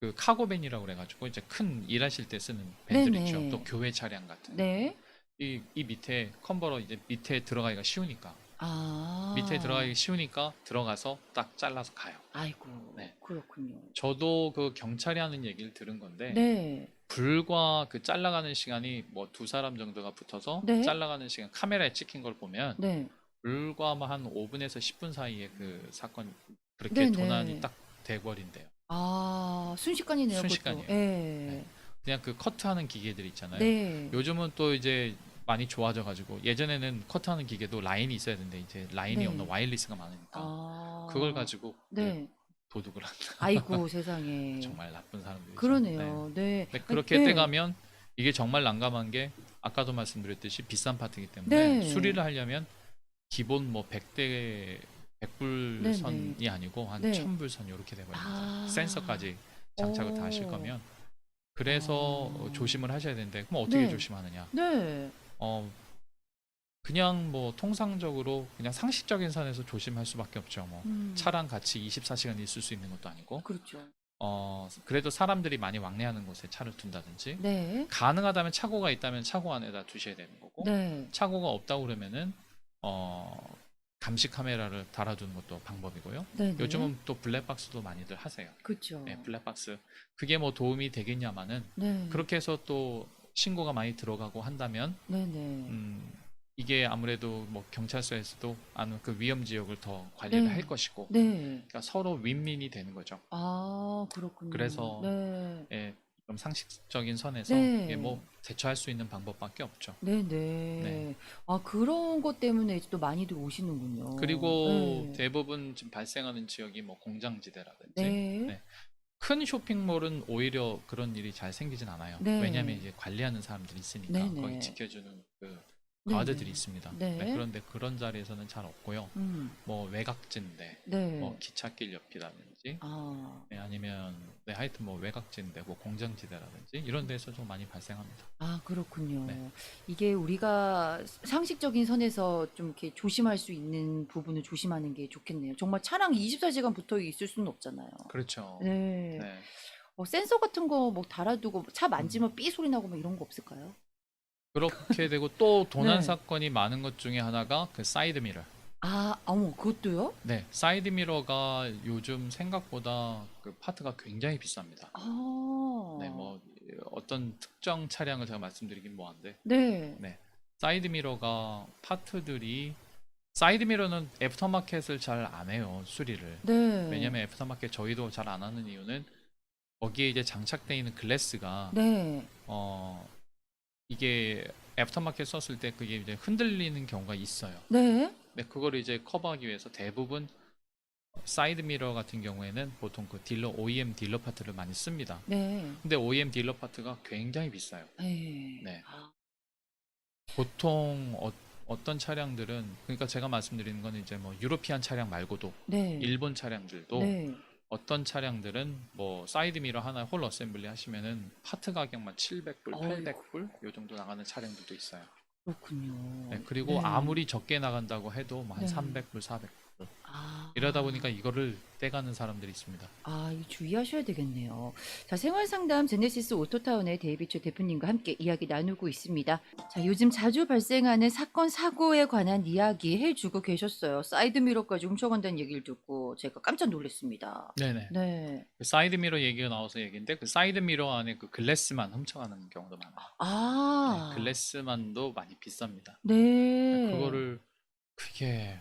Speaker 2: 그 카고밴이라고 그래가지고 이제 큰 일하실 때 쓰는 밴들
Speaker 1: 네네.
Speaker 2: 있죠. 또 교회 차량 같은.
Speaker 1: 네.
Speaker 2: 이 밑에 컨버터 이제 밑에 들어가기가 쉬우니까
Speaker 1: 아.
Speaker 2: 밑에 들어가기 쉬우니까 들어가서 딱 잘라서 가요.
Speaker 1: 아이고.
Speaker 2: 네.
Speaker 1: 그렇군요.
Speaker 2: 저도 그 경찰이 하는 얘기를 들은 건데
Speaker 1: 네.
Speaker 2: 불과 그 잘라가는 시간이 뭐 두 사람 정도가 붙어서
Speaker 1: 네.
Speaker 2: 잘라가는 시간 카메라에 찍힌 걸 보면
Speaker 1: 네.
Speaker 2: 불과 뭐 한 5분에서 10분 사이에 그 사건 그렇게
Speaker 1: 네네.
Speaker 2: 도난이 딱 돼버린대요.
Speaker 1: 아, 순식간이네요.
Speaker 2: 순식간이에요.
Speaker 1: 그것도. 예.
Speaker 2: 그냥 그 커트하는 기계들 있잖아요.
Speaker 1: 네.
Speaker 2: 요즘은 또 이제 많이 좋아져가지고 예전에는 커트하는 기계도 라인이 있어야 되는데 이제 라인이
Speaker 1: 네.
Speaker 2: 없는 와이어리스가 많으니까
Speaker 1: 아.
Speaker 2: 그걸 가지고
Speaker 1: 네.
Speaker 2: 도둑을 한다.
Speaker 1: 아이고, 세상에.
Speaker 2: 정말 나쁜 사람들이죠.
Speaker 1: 그러네요. 네.
Speaker 2: 근데 그렇게
Speaker 1: 네.
Speaker 2: 떼가면 이게 정말 난감한 게 아까도 말씀드렸듯이 비싼 파트이기 때문에
Speaker 1: 네.
Speaker 2: 수리를 하려면 기본 뭐 100불
Speaker 1: 네네.
Speaker 2: 선이 아니고 한
Speaker 1: 네.
Speaker 2: 1000불 선 이렇게 돼버립니다.
Speaker 1: 아.
Speaker 2: 센서까지 장착을 다 하실
Speaker 1: 오.
Speaker 2: 거면 그래서
Speaker 1: 아.
Speaker 2: 조심을 하셔야 되는데 그럼 어떻게
Speaker 1: 네.
Speaker 2: 조심하느냐?
Speaker 1: 네.
Speaker 2: 그냥 뭐 통상적으로 그냥 상식적인 선에서 조심할 수밖에 없죠. 뭐
Speaker 1: 음.
Speaker 2: 차랑 같이 24시간 있을 수 있는 것도 아니고
Speaker 1: 그렇죠.
Speaker 2: 그래도 사람들이 많이 왕래하는 곳에 차를 둔다든지
Speaker 1: 네.
Speaker 2: 가능하다면 차고가 있다면 차고 안에다 두셔야 되는 거고
Speaker 1: 네.
Speaker 2: 차고가 없다고 그러면은 감시 카메라를 달아두는 것도 방법이고요.
Speaker 1: 네.
Speaker 2: 요즘은 또 블랙박스도 많이들 하세요.
Speaker 1: 그렇죠.
Speaker 2: 네, 블랙박스. 그게 뭐 도움이 되겠냐마는
Speaker 1: 네.
Speaker 2: 그렇게 해서 또 신고가 많이 들어가고 한다면
Speaker 1: 네, 네.
Speaker 2: 이게 아무래도 뭐 경찰서에서도 아는 그 위험 지역을 더 관리를
Speaker 1: 네.
Speaker 2: 할 것이고
Speaker 1: 네.
Speaker 2: 그러니까 서로 윈윈이 되는 거죠.
Speaker 1: 아, 그렇군요.
Speaker 2: 그래서
Speaker 1: 네.
Speaker 2: 예, 좀 상식적인 선에서
Speaker 1: 네.
Speaker 2: 이게 뭐 대처할 수 있는 방법밖에 없죠.
Speaker 1: 네, 네.
Speaker 2: 네.
Speaker 1: 아, 그런 것 때문에 이제 또 많이들 오시는군요.
Speaker 2: 그리고
Speaker 1: 네.
Speaker 2: 대부분 지금 발생하는 지역이 뭐 공장지대라든지
Speaker 1: 네.
Speaker 2: 네. 큰 쇼핑몰은 오히려 그런 일이 잘 생기진 않아요.
Speaker 1: 네.
Speaker 2: 왜냐하면 이제 관리하는 사람들이 있으니까
Speaker 1: 네, 네.
Speaker 2: 거기 지켜주는 그
Speaker 1: 네,
Speaker 2: 가드들이
Speaker 1: 네.
Speaker 2: 있습니다.
Speaker 1: 네.
Speaker 2: 네, 그런데 그런 자리에서는 잘 없고요. 뭐 외곽지인데
Speaker 1: 네.
Speaker 2: 뭐 기찻길 옆이라든지
Speaker 1: 아,
Speaker 2: 네, 아니면 네, 하여튼 뭐 외곽지인데 뭐 공장지대라든지 이런 데서 좀 많이 발생합니다.
Speaker 1: 아, 그렇군요.
Speaker 2: 네.
Speaker 1: 이게 우리가 상식적인 선에서 좀 이렇게 조심할 수 있는 부분을 조심하는 게 좋겠네요. 정말 차랑 24시간 붙어 있을 수는 없잖아요.
Speaker 2: 그렇죠.
Speaker 1: 네.
Speaker 2: 네.
Speaker 1: 센서 같은 거 뭐 달아두고 차 만지면 삐 소리 나고 뭐 이런 거 없을까요?
Speaker 2: 그렇게 되고 또 도난
Speaker 1: 네.
Speaker 2: 사건이 많은 것 중에 하나가 그 사이드 미러.
Speaker 1: 아, 어머, 그것도요?
Speaker 2: 네, 사이드 미러가 요즘 생각보다 그 파트가 굉장히 비쌉니다.
Speaker 1: 아,
Speaker 2: 네, 뭐 어떤 특정 차량을 제가 말씀드리긴 뭐한데,
Speaker 1: 네.
Speaker 2: 네, 사이드 미러가 파트들이 사이드 미러는 애프터마켓을 잘 안 해요, 수리를.
Speaker 1: 네.
Speaker 2: 왜냐면 애프터마켓 저희도 잘 안 하는 이유는 거기에 이제 장착되어 있는 글래스가
Speaker 1: 네.
Speaker 2: 이게 애프터마켓 썼을 때 그게 이제 흔들리는 경우가 있어요.
Speaker 1: 네.
Speaker 2: 네, 그거를 이제 커버하기 위해서 대부분 사이드 미러 같은 경우에는 보통 그 딜러 OEM 딜러 파트를 많이 씁니다.
Speaker 1: 네.
Speaker 2: 근데 OEM 딜러 파트가 굉장히 비싸요.
Speaker 1: 네.
Speaker 2: 네.
Speaker 1: 아,
Speaker 2: 보통 어떤 차량들은 그러니까 제가 말씀드리는 건 이제 뭐 유로피안 차량 말고도
Speaker 1: 네.
Speaker 2: 일본 차량들도
Speaker 1: 네.
Speaker 2: 어떤 차량들은 뭐 사이드 미러 하나 홀 어셈블리 하시면은 파트 가격만 700불,
Speaker 1: 어이구.
Speaker 2: 800불 요 정도 나가는 차량들도 있어요.
Speaker 1: 그렇군요.
Speaker 2: 네, 그리고
Speaker 1: 네.
Speaker 2: 아무리 적게 나간다고 해도 뭐 한
Speaker 1: 네.
Speaker 2: 300불, 400불
Speaker 1: 아,
Speaker 2: 이러다 보니까 이거를 떼가는 사람들이 있습니다.
Speaker 1: 아, 이거 주의하셔야 되겠네요. 자, 생활상담 제네시스 오토타운의 데이비드 대표님과 함께 이야기 나누고 있습니다. 자, 요즘 자주 발생하는 사건, 사고에 관한 이야기 해주고 계셨어요. 사이드미러까지 훔쳐간다는 얘기를 듣고 제가 깜짝 놀랐습니다.
Speaker 2: 네네.
Speaker 1: 네.
Speaker 2: 그 사이드 미러 얘기가 나와서 얘기인데 그 사이드 미러 안에 그 글래스만 훔쳐가는 경우도 많아요.
Speaker 1: 아,
Speaker 2: 네, 글래스만도 많이 비쌉니다.
Speaker 1: 네.
Speaker 2: 네, 그거를 그게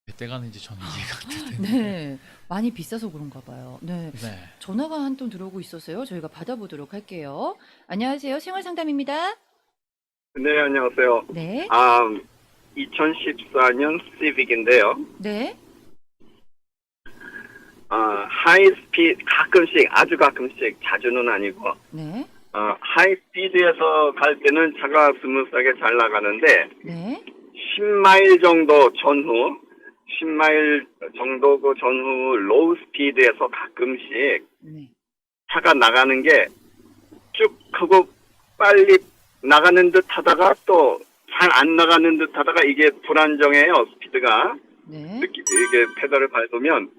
Speaker 2: 왜 떼가는지 저는 이해가 안 되는데.
Speaker 1: 네. 많이 비싸서 그런가 봐요. 네.
Speaker 2: 네.
Speaker 1: 전화가 한 통 들어오고 있어서요. 저희가 받아보도록 할게요. 안녕하세요. 생활상담입니다.
Speaker 3: 네, 안녕하세요.
Speaker 1: 네.
Speaker 3: 2014년 시빅인데요.
Speaker 1: 네.
Speaker 3: 하이스피드 가끔씩 아주 가끔씩 자주는 아니고
Speaker 1: 네.
Speaker 3: 하이스피드에서 갈 때는 차가 스무스하게 잘 나가는데
Speaker 1: 네.
Speaker 3: 10마일 정도 전후 10마일 정도 그 전후 로우 스피드에서 가끔씩
Speaker 1: 네.
Speaker 3: 차가 나가는 게 쭉 하고 빨리 나가는 듯 하다가 또 잘 안 나가는 듯 하다가 이게 불안정해요, 스피드가.
Speaker 1: 네.
Speaker 3: 이게 페달을 밟으면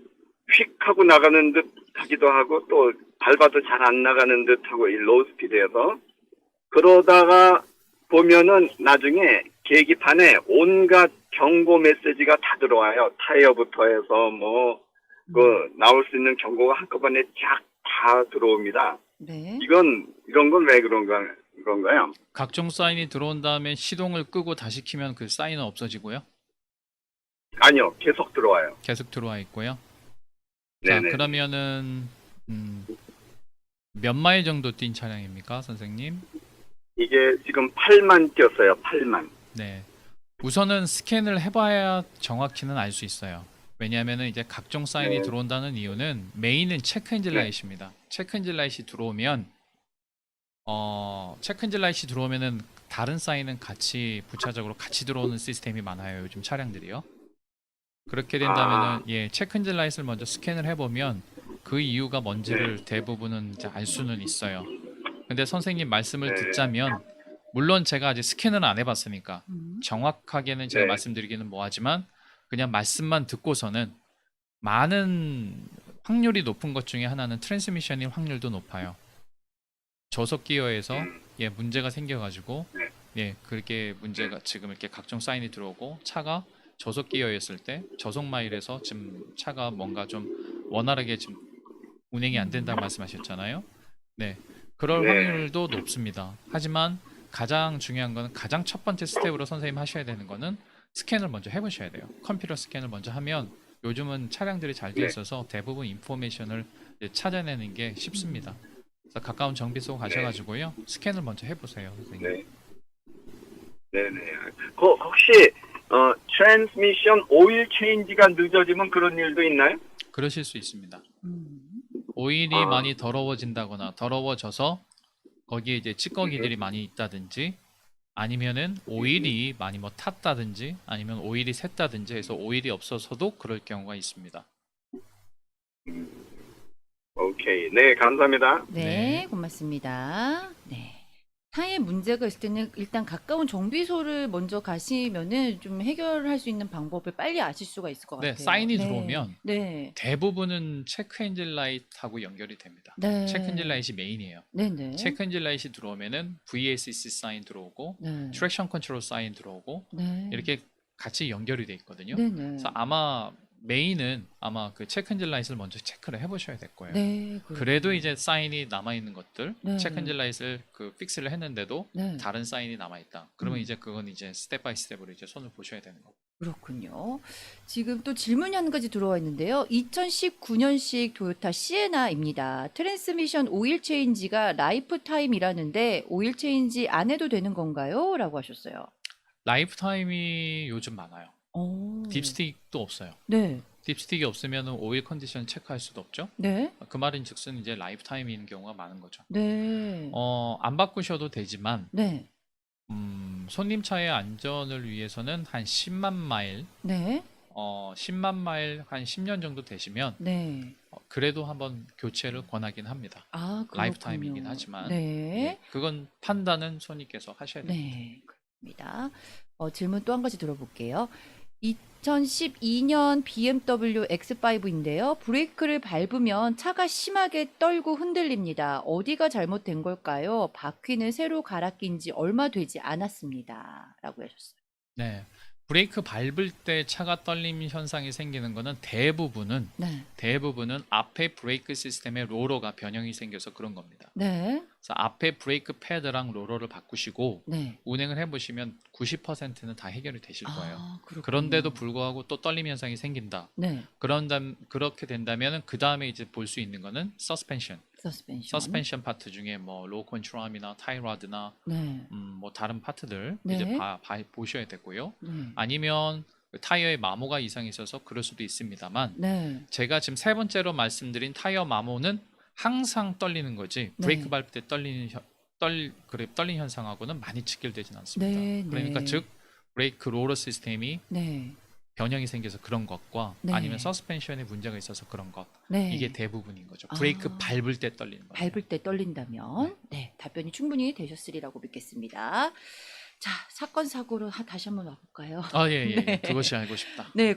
Speaker 3: 휙 하고 나가는 듯 하기도 하고 또 밟아도 잘 안 나가는 듯 하고 이 로우 스피드에서 그러다가 보면은 나중에 계기판에 온갖 경고 메시지가 다 들어와요. 타이어부터 해서 뭐 나올 수 있는 경고가 한꺼번에 쫙 다 들어옵니다.
Speaker 1: 네.
Speaker 3: 이런 건 왜 그런가요?
Speaker 2: 각종 사인이 들어온 다음에 시동을 끄고 다시 키면 그 사인은 없어지고요.
Speaker 3: 아니요, 계속 들어와요.
Speaker 2: 계속 들어와 있고요. 자,
Speaker 3: 네네.
Speaker 2: 그러면은 몇 마일 정도 뛴 차량입니까, 선생님?
Speaker 3: 이게 지금 8만 뛰었어요. 8만.
Speaker 2: 네. 우선은 스캔을 해봐야 정확히는 알 수 있어요. 왜냐하면은 이제 각종 사인이
Speaker 3: 네.
Speaker 2: 들어온다는 이유는 메인은 체크 엔진
Speaker 3: 네.
Speaker 2: 라이트입니다. 체크 엔진 라이트이 들어오면 체크 엔진 라이트이 들어오면은 다른 사인은 같이 부차적으로 같이 들어오는 시스템이 많아요. 요즘 차량들이요. 그렇게 된다면은 체크 엔진 라이트를 먼저 스캔을 해보면 그 이유가 뭔지를 대부분은 이제 알 수는 있어요. 근데 선생님 말씀을
Speaker 3: 네.
Speaker 2: 듣자면 물론 제가 아직 스캔을 안 해봤으니까 정확하게는 제가
Speaker 3: 네.
Speaker 2: 말씀드리기는 뭐하지만 그냥 말씀만 듣고서는 많은 확률이 높은 것 중에 하나는 트랜스미션일 확률도 높아요. 저속 기어에서 예, 문제가 생겨가지고
Speaker 3: 네.
Speaker 2: 예, 그렇게 문제가 지금 이렇게 각종 사인이 들어오고 차가 저속 기어였을 때 저속 마일에서 지금 차가 뭔가 좀 원활하게 지금 운행이 안 된다고 말씀하셨잖아요. 네, 그럴
Speaker 3: 네.
Speaker 2: 확률도 높습니다. 하지만 가장 중요한 거는 가장 첫 번째 스텝으로 선생님 하셔야 되는 거는 스캔을 먼저 해보셔야 돼요. 컴퓨터 스캔을 먼저 하면 요즘은 차량들이 잘 돼
Speaker 3: 네.
Speaker 2: 있어서 대부분 인포메이션을 이제 찾아내는 게 쉽습니다. 그래서 가까운 정비소 가셔가지고요 스캔을 먼저 해보세요, 선생님.
Speaker 3: 네. 네네. 혹시 트랜스미션 오일 체인지가 늦어지면 그런 일도 있나요?
Speaker 2: 그러실 수 있습니다.
Speaker 1: 음.
Speaker 2: 오일이
Speaker 3: 아.
Speaker 2: 많이 더러워진다거나 더러워져서 거기에 이제 찌꺼기들이 많이 있다든지 아니면은 오일이 많이 뭐 탔다든지 아니면 오일이 샜다든지 해서 오일이 없어서도 그럴 경우가 있습니다.
Speaker 3: 오케이. 네, 감사합니다.
Speaker 1: 네,
Speaker 2: 네.
Speaker 1: 고맙습니다. 네. 타에 문제가 있을 때는 일단 가까운 정비소를 먼저 가시면은 좀 해결할 수 있는 방법을 빨리 아실 수가 있을 것
Speaker 2: 네,
Speaker 1: 같아요.
Speaker 2: 사인이
Speaker 1: 네.
Speaker 2: 들어오면
Speaker 1: 네.
Speaker 2: 대부분은 체크 엔진 라이트하고 연결이 됩니다.
Speaker 1: 네.
Speaker 2: 체크 엔진 라이트이 메인이에요.
Speaker 1: 네네.
Speaker 2: 체크 엔진 라이트이 들어오면은 VACC 사인 들어오고
Speaker 1: 네.
Speaker 2: 트랙션 컨트롤 사인 들어오고
Speaker 1: 네.
Speaker 2: 이렇게 같이 연결이 돼 있거든요.
Speaker 1: 네네.
Speaker 2: 그래서 아마 메인은 아마 그 체크 엔진 라이트를 먼저 체크를 해보셔야 될 거예요.
Speaker 1: 네.
Speaker 2: 그래도 이제 사인이 남아 있는 것들,
Speaker 1: 네.
Speaker 2: 체크 엔진 라이트를 그 픽스를 했는데도
Speaker 1: 네.
Speaker 2: 다른 사인이 남아 있다. 그러면
Speaker 1: 음.
Speaker 2: 이제 그건 이제 스텝 바이 스텝으로 이제 손을 보셔야 되는 거고.
Speaker 1: 그렇군요. 지금 또 질문이 한 가지 들어와 있는데요. 2019년식 토요타 시에나입니다. 트랜스미션 오일 체인지가 라이프 타임이라는데 오일 체인지 안 해도 되는 건가요? 라고 하셨어요.
Speaker 2: 라이프 타임이 요즘 많아요.
Speaker 1: 오.
Speaker 2: 딥스틱도 없어요.
Speaker 1: 네.
Speaker 2: 딥스틱이 없으면 오일 컨디션 체크할 수도 없죠.
Speaker 1: 네.
Speaker 2: 그 말인 즉슨 이제 라이프 타임인 경우가 많은 거죠.
Speaker 1: 네.
Speaker 2: 안 바꾸셔도 되지만
Speaker 1: 네.
Speaker 2: 손님 차의 안전을 위해서는 한 10만 마일,
Speaker 1: 네.
Speaker 2: 10만 마일 한 10년 정도 되시면
Speaker 1: 네.
Speaker 2: 그래도 한번 교체를 권하긴 합니다.
Speaker 1: 아, 그렇군요.
Speaker 2: 라이프 타임이긴 하지만
Speaker 1: 네.
Speaker 2: 네, 그건 판단은 손님께서 하셔야 됩니다.
Speaker 1: 네. 그렇습니다. 질문 또 한 가지 들어볼게요. 2012년 BMW X5인데요. 브레이크를 밟으면 차가 심하게 떨고 흔들립니다. 어디가 잘못된 걸까요? 바퀴는 새로 갈아 낀 지 얼마 되지 않았습니다. 라고 하셨어요.
Speaker 2: 네, 브레이크 밟을 때 차가 떨림 현상이 생기는 거는 대부분은 앞에 브레이크 시스템에 로러가 변형이 생겨서 그런 겁니다.
Speaker 1: 네.
Speaker 2: 그래서 앞에 브레이크 패드랑 로러를 바꾸시고
Speaker 1: 네.
Speaker 2: 운행을 해보시면 90%는 다 해결이 되실 거예요.
Speaker 1: 그렇군요.
Speaker 2: 그런데도 불구하고 또 떨림 현상이 생긴다.
Speaker 1: 네.
Speaker 2: 그렇게 된다면 그 다음에 이제 볼 수 있는 거는 서스펜션.
Speaker 1: 서스펜션.
Speaker 2: 서스펜션 파트 중에 뭐 로우 컨트롤함이나 타이러드나
Speaker 1: 네.
Speaker 2: 뭐 다른 파트들
Speaker 1: 네.
Speaker 2: 이제 보셔야 되고요.
Speaker 1: 네.
Speaker 2: 아니면 타이어에 마모가 이상이 있어서 그럴 수도 있습니다만
Speaker 1: 네.
Speaker 2: 제가 지금 세 번째로 말씀드린 타이어 마모는 항상 떨리는 거지 브레이크
Speaker 1: 네.
Speaker 2: 밟을 때 떨린 현상하고는 많이 직결되지는 않습니다.
Speaker 1: 네,
Speaker 2: 그러니까
Speaker 1: 네.
Speaker 2: 즉 브레이크 로러 시스템이
Speaker 1: 네.
Speaker 2: 변형이 생겨서 그런 것과
Speaker 1: 네.
Speaker 2: 아니면 서스펜션에 문제가 있어서 그런 것
Speaker 1: 네.
Speaker 2: 이게 대부분인 거죠. 브레이크
Speaker 1: 아.
Speaker 2: 밟을 때 떨리는 거예요.
Speaker 1: 밟을 때 떨린다면 네, 답변이 충분히 되셨으리라고 믿겠습니다. 자, 사건 사고로 다시 한번 와볼까요?
Speaker 2: 예.
Speaker 1: 네.
Speaker 2: 그것이 알고 싶다.
Speaker 1: 네,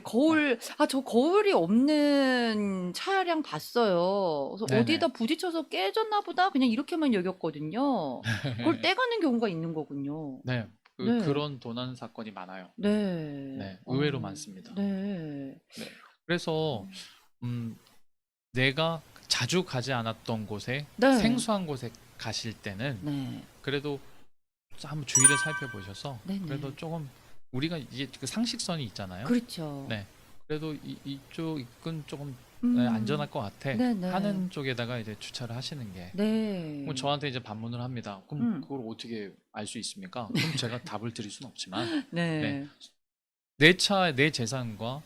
Speaker 1: 저 거울이 없는 차량 봤어요. 그래서
Speaker 2: 네네.
Speaker 1: 어디다 부딪혀서 깨졌나 보다 그냥 이렇게만 여겼거든요. 그걸 떼가는 경우가 있는 거군요.
Speaker 2: 네,
Speaker 1: 네.
Speaker 2: 그런 도난 사건이 많아요.
Speaker 1: 네.
Speaker 2: 네, 의외로 많습니다.
Speaker 1: 네.
Speaker 2: 그래서 내가 자주 가지 않았던 곳에
Speaker 1: 네.
Speaker 2: 생소한 곳에 가실 때는
Speaker 1: 네.
Speaker 2: 그래도 한번 주의를 살펴보셔서
Speaker 1: 네네.
Speaker 2: 그래도 조금 우리가 이게 그 상식선이 있잖아요.
Speaker 1: 그렇죠.
Speaker 2: 네, 그래도 이쪽은 조금
Speaker 1: 음.
Speaker 2: 안전할 것 같아
Speaker 1: 네네.
Speaker 2: 하는 쪽에다가 이제 주차를 하시는 게
Speaker 1: 네.
Speaker 2: 그럼 저한테 이제 반문을 합니다. 그럼
Speaker 1: 음.
Speaker 2: 그걸 어떻게 알 수 있습니까? 그럼 제가 답을 드릴 수는 없지만
Speaker 1: 네.
Speaker 2: 네. 내 차, 내 재산과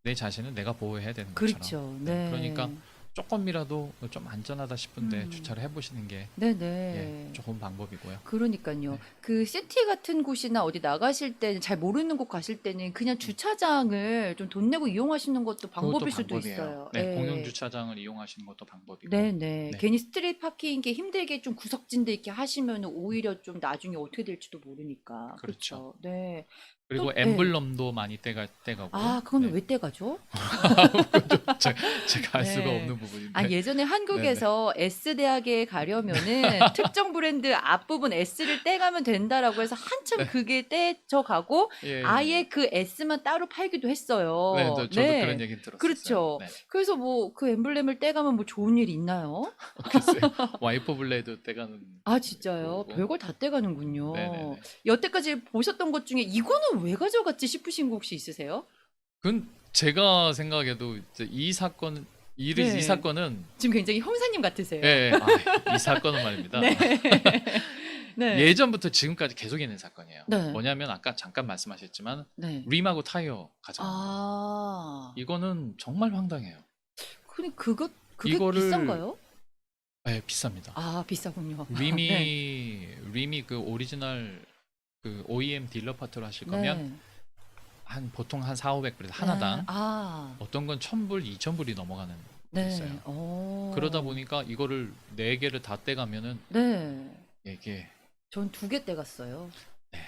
Speaker 2: 내 자신은 내가 보호해야 되는 것처럼.
Speaker 1: 그렇죠. 네.
Speaker 2: 그러니까 조금이라도 좀 안전하다 싶은데
Speaker 1: 음.
Speaker 2: 주차를 해보시는 게
Speaker 1: 네네.
Speaker 2: 좋은 방법이고요.
Speaker 1: 그러니까요.
Speaker 2: 네.
Speaker 1: 그 시티 같은 곳이나 어디 나가실 때는 잘 모르는 곳 가실 때는 그냥 주차장을 좀 돈 내고 이용하시는 것도
Speaker 2: 그것도
Speaker 1: 방법일 수도
Speaker 2: 방법이에요.
Speaker 1: 있어요.
Speaker 2: 네, 공용
Speaker 1: 예.
Speaker 2: 주차장을 이용하시는 것도 방법이고.
Speaker 1: 네네.
Speaker 2: 네.
Speaker 1: 괜히 스트릿 파킹이 힘들게 좀 구석진 데 이렇게 하시면 오히려 좀 나중에 어떻게 될지도 모르니까.
Speaker 2: 그렇죠.
Speaker 1: 그렇죠. 네.
Speaker 2: 그리고
Speaker 1: 또, 예.
Speaker 2: 엠블럼도 많이 떼가고.
Speaker 1: 아, 그건
Speaker 2: 네.
Speaker 1: 왜 떼가죠?
Speaker 2: 제가 알 수가
Speaker 1: 네.
Speaker 2: 없는
Speaker 1: 아,
Speaker 2: 부분인데.
Speaker 1: 예전에
Speaker 2: 네네.
Speaker 1: 한국에서 S대학에 가려면은 특정 브랜드 앞부분 S를 떼가면 된다라고 해서 한참
Speaker 2: 네.
Speaker 1: 그게 떼져 가고
Speaker 2: 예.
Speaker 1: 아예 그 S만 따로 팔기도
Speaker 2: 네,
Speaker 1: 했어요.
Speaker 2: 저도 그런
Speaker 1: 네.
Speaker 2: 얘기 들었었어요.
Speaker 1: 그렇죠.
Speaker 2: 네.
Speaker 1: 그래서 뭐 그 엠블렘을 떼가면 뭐 좋은 일 있나요?
Speaker 2: 글쎄요. 와이퍼 블레이드 떼가는
Speaker 1: 아, 진짜요?
Speaker 2: 거고.
Speaker 1: 별걸 다 떼가는군요.
Speaker 2: 네네네.
Speaker 1: 여태까지 보셨던 것 중에 이거는 왜 가져갔지 싶으신 거 혹시 있으세요?
Speaker 2: 그건 제가 생각해도 이제 이 사건은
Speaker 1: 네.
Speaker 2: 이 사건은
Speaker 1: 지금 굉장히 형사님 같으세요.
Speaker 2: 예, 이 사건은 말입니다.
Speaker 1: 네. 네.
Speaker 2: 예전부터 지금까지 계속 있는 사건이에요.
Speaker 1: 네.
Speaker 2: 뭐냐면 아까 잠깐 말씀하셨지만
Speaker 1: 네.
Speaker 2: 림하고 타이어 가져가는 거.
Speaker 1: 아.
Speaker 2: 이거는 정말 황당해요.
Speaker 1: 근데 그게
Speaker 2: 이거를-
Speaker 1: 비싼가요?
Speaker 2: 네, 비쌉니다.
Speaker 1: 아, 비싸군요.
Speaker 2: 림이 그 오리지널 그 OEM 딜러 파트로 하실 거면 한 보통 한 4,500불에서 하나당
Speaker 1: 네. 아.
Speaker 2: 어떤 건 1,000불, 2,000불이 넘어가는 게 있어요. 그러다 보니까 이거를 4개를 다 떼가면은
Speaker 1: 네.
Speaker 2: 이게
Speaker 1: 전 2개 떼갔어요.
Speaker 2: 네.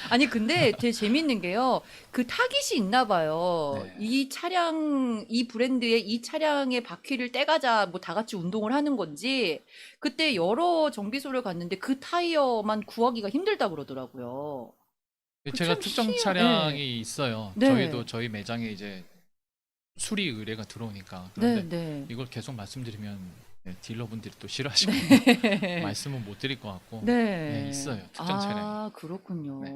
Speaker 1: 아니 근데 되게 재밌는 게요. 그 타깃이 있나 봐요.
Speaker 2: 네.
Speaker 1: 이 브랜드의 이 차량의 바퀴를 떼가자 뭐 다 같이 운동을 하는 건지 그때 여러 정비소를 갔는데 그 타이어만 구하기가 힘들다 그러더라고요.
Speaker 2: 제가
Speaker 1: 참
Speaker 2: 특정
Speaker 1: 희한-
Speaker 2: 차량이 있어요.
Speaker 1: 네.
Speaker 2: 저희도 저희 매장에 이제 수리 의뢰가 들어오니까. 그런데
Speaker 1: 네.
Speaker 2: 이걸 계속 말씀드리면 딜러분들이 또 싫어하시고
Speaker 1: 네.
Speaker 2: 말씀은 못 드릴 것 같고
Speaker 1: 네.
Speaker 2: 있어요. 특정 차량이.
Speaker 1: 아, 그렇군요.
Speaker 2: 네.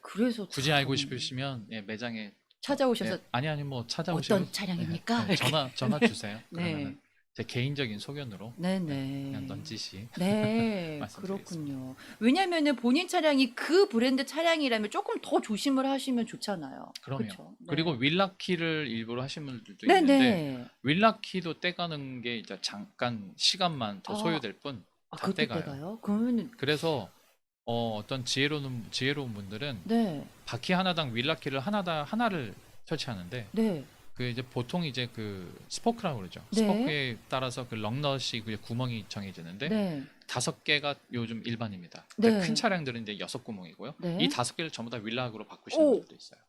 Speaker 1: 그래서
Speaker 2: 굳이 알고 싶으시면 매장에
Speaker 1: 찾아오셔서
Speaker 2: 아니 뭐 찾아오시면
Speaker 1: 어떤 차량입니까?
Speaker 2: 전화 주세요.
Speaker 1: 네.
Speaker 2: 그러면은 제 개인적인 소견으로
Speaker 1: 네네.
Speaker 2: 그냥 넌지시
Speaker 1: 네,
Speaker 2: 말씀드리겠습니다.
Speaker 1: 그렇군요. 왜냐면은 본인 차량이 그 브랜드 차량이라면 조금 더 조심을 하시면 좋잖아요.
Speaker 2: 그럼요.
Speaker 1: 그쵸? 네.
Speaker 2: 그리고 윌라키를 일부러 하신 분들도 있는데
Speaker 1: 네네.
Speaker 2: 윌라키도 떼가는 게 이제 잠깐 시간만 더
Speaker 1: 아.
Speaker 2: 소요될 뿐
Speaker 1: 아,
Speaker 2: 다
Speaker 1: 그것도
Speaker 2: 떼가요.
Speaker 1: 떼가요? 그러면은
Speaker 2: 그래서 어떤 지혜로운 분들은
Speaker 1: 네,
Speaker 2: 바퀴 하나당 윌라키를 하나를 설치하는데
Speaker 1: 네,
Speaker 2: 그 이제 보통 이제 그 스포크라고 그러죠.
Speaker 1: 네.
Speaker 2: 스포크에 따라서 그 럭넛이 그 구멍이 정해지는데
Speaker 1: 네,
Speaker 2: 5개가 요즘 일반입니다.
Speaker 1: 네.
Speaker 2: 근데 큰 차량들은 이제 6구멍이고요.
Speaker 1: 네.
Speaker 2: 이 5개를 전부 다 윌락으로 바꾸시는
Speaker 1: 오!
Speaker 2: 분들도 있어요.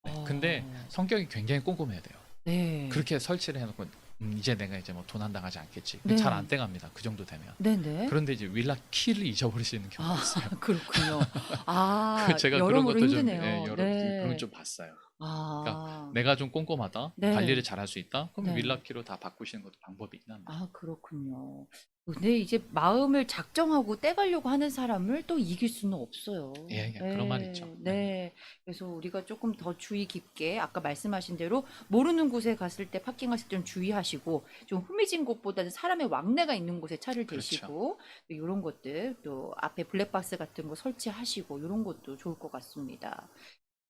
Speaker 2: 네, 근데 성격이 굉장히 꼼꼼해야 돼요.
Speaker 1: 네,
Speaker 2: 그렇게 설치를 해놓고 이제 내가 이제 뭐 돈 안 당하지 않겠지.
Speaker 1: 네.
Speaker 2: 잘 안 떼갑니다. 그 정도 되면.
Speaker 1: 네네.
Speaker 2: 그런데 이제 윌락 키를 잊어버리시는 경우가
Speaker 1: 아,
Speaker 2: 있어요.
Speaker 1: 그렇군요. 아,
Speaker 2: 제가 그런
Speaker 1: 여러모로
Speaker 2: 것도 좀
Speaker 1: 힘드네요.
Speaker 2: 그런 걸 좀 봤어요.
Speaker 1: 아,
Speaker 2: 내가 좀 꼼꼼하다,
Speaker 1: 네.
Speaker 2: 관리를 잘할 수 있다, 그럼
Speaker 1: 네.
Speaker 2: 윌락 키로 다 바꾸시는 것도 방법이긴 합니다.
Speaker 1: 아, 그렇군요. 근데 이제 마음을 작정하고 떼가려고 하는 사람을 또 이길 수는 없어요.
Speaker 2: 예, 그런 말 있죠.
Speaker 1: 네. 그래서 우리가 조금 더 주의 깊게 아까 말씀하신 대로 모르는 곳에 갔을 때 파킹하실 때 좀 주의하시고 좀 흐미진 곳보다는 사람의 왕래가 있는 곳에 차를
Speaker 2: 그렇죠.
Speaker 1: 대시고 이런 것들 또 앞에 블랙박스 같은 거 설치하시고 이런 것도 좋을 것 같습니다.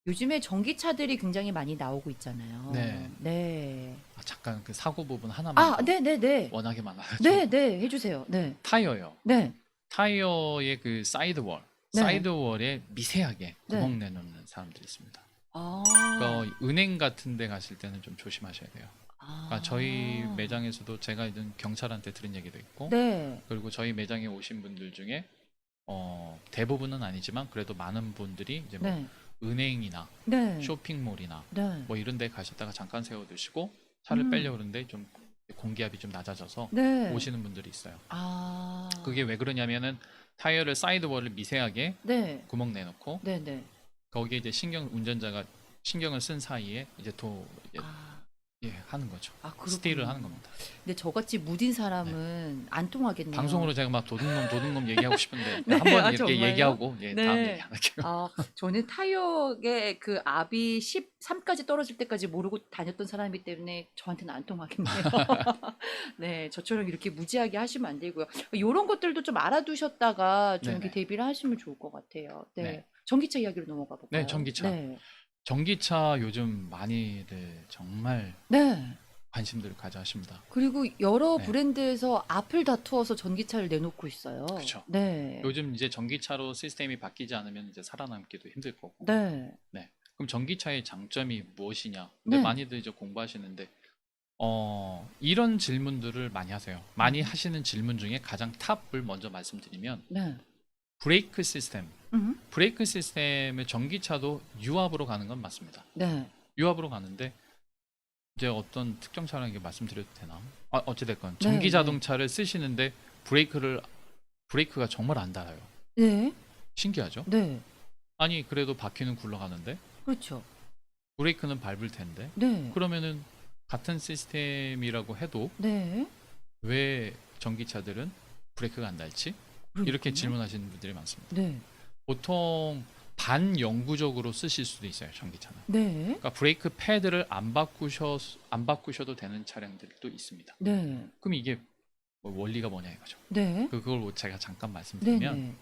Speaker 1: 요즘에 전기차들이 굉장히 많이 나오고 있잖아요.
Speaker 2: 네.
Speaker 1: 네.
Speaker 2: 잠깐 그 사고 부분 하나만
Speaker 1: 아, 네네네.
Speaker 2: 워낙에 많아가지고
Speaker 1: 네, 해주세요. 네.
Speaker 2: 타이어요.
Speaker 1: 네.
Speaker 2: 타이어의 그 사이드월,
Speaker 1: 네.
Speaker 2: 사이드월에 미세하게
Speaker 1: 네.
Speaker 2: 구멍 내놓는 사람들이 있습니다.
Speaker 1: 아.
Speaker 2: 그러니까 은행 같은 데 가실 때는 좀 조심하셔야 돼요. 그러니까 저희 매장에서도 제가 이제 경찰한테 들은 얘기도 있고
Speaker 1: 네.
Speaker 2: 그리고 저희 매장에 오신 분들 중에 대부분은 아니지만 그래도 많은 분들이 이제 뭐
Speaker 1: 네.
Speaker 2: 은행이나
Speaker 1: 네.
Speaker 2: 쇼핑몰이나
Speaker 1: 네.
Speaker 2: 뭐 이런 데 가셨다가 잠깐 세워두시고 차를 빼려고 그러는데 좀 공기압이 좀 낮아져서
Speaker 1: 네.
Speaker 2: 오시는 분들이 있어요.
Speaker 1: 아.
Speaker 2: 그게 왜 그러냐면은 타이어를 사이드월을 미세하게
Speaker 1: 네.
Speaker 2: 구멍 내놓고
Speaker 1: 네.
Speaker 2: 거기에 이제 운전자가 신경을 쓴 사이에 이제
Speaker 1: 아.
Speaker 2: 하는 거죠.
Speaker 1: 그렇군요.
Speaker 2: 스틸을 하는 겁니다.
Speaker 1: 근데 저같이 무딘 사람은 안 통하겠네요.
Speaker 2: 방송으로 제가 막 도둑놈 얘기하고 싶은데
Speaker 1: 네,
Speaker 2: 한번
Speaker 1: 아,
Speaker 2: 이렇게
Speaker 1: 정말요?
Speaker 2: 얘기하고
Speaker 1: 네.
Speaker 2: 다음 얘기 안 할게요.
Speaker 1: 저는 타이어의 그 압이 13까지 떨어질 때까지 모르고 다녔던 사람이기 때문에 저한테는 안 통하겠네요. 네, 저처럼 이렇게 무지하게 하시면 안 되고요. 이런 것들도 좀 알아두셨다가 좀 이렇게
Speaker 2: 네네.
Speaker 1: 대비를 하시면 좋을 것 같아요. 네.
Speaker 2: 네.
Speaker 1: 전기차 이야기로 넘어가 볼까요?
Speaker 2: 네, 전기차.
Speaker 1: 네.
Speaker 2: 전기차 요즘 많이들 정말
Speaker 1: 네.
Speaker 2: 관심들을 가져 하십니다.
Speaker 1: 그리고 여러
Speaker 2: 네.
Speaker 1: 브랜드에서 앞을 다투어서 전기차를 내놓고 있어요.
Speaker 2: 그쵸.
Speaker 1: 네.
Speaker 2: 요즘 이제 전기차로 시스템이 바뀌지 않으면 이제 살아남기도 힘들 거고.
Speaker 1: 네.
Speaker 2: 네. 그럼 전기차의 장점이 무엇이냐? 근데
Speaker 1: 네.
Speaker 2: 많이들 이제 공부하시는데 이런 질문들을 많이 하세요. 많이 하시는 질문 중에 가장 탑을 먼저 말씀드리면
Speaker 1: 네.
Speaker 2: 브레이크 시스템.
Speaker 1: 음.
Speaker 2: 브레이크 시스템의 전기차도 유압으로 가는 건 맞습니다.
Speaker 1: 네.
Speaker 2: 유압으로 가는데 이제 어떤 특정 차량에게 말씀드려도 되나? 어찌됐건
Speaker 1: 네,
Speaker 2: 전기
Speaker 1: 네.
Speaker 2: 자동차를 쓰시는데 브레이크가 정말 안 닿아요.
Speaker 1: 네.
Speaker 2: 신기하죠?
Speaker 1: 네.
Speaker 2: 아니 그래도 바퀴는 굴러가는데
Speaker 1: 그렇죠.
Speaker 2: 브레이크는 밟을 텐데
Speaker 1: 네.
Speaker 2: 그러면은 같은 시스템이라고 해도
Speaker 1: 네.
Speaker 2: 왜 전기차들은 브레이크가 안 닿지? 이렇게
Speaker 1: 그러니까요.
Speaker 2: 질문하시는 분들이 많습니다.
Speaker 1: 네.
Speaker 2: 보통 반영구적으로 쓰실 수도 있어요, 전기차는.
Speaker 1: 네.
Speaker 2: 그러니까 브레이크 패드를 안 바꾸셔도 되는 차량들도 있습니다.
Speaker 1: 네.
Speaker 2: 그럼 이게 원리가 뭐냐 이거죠.
Speaker 1: 네.
Speaker 2: 그걸 제가 잠깐
Speaker 1: 네.
Speaker 2: 말씀드리면
Speaker 1: 네.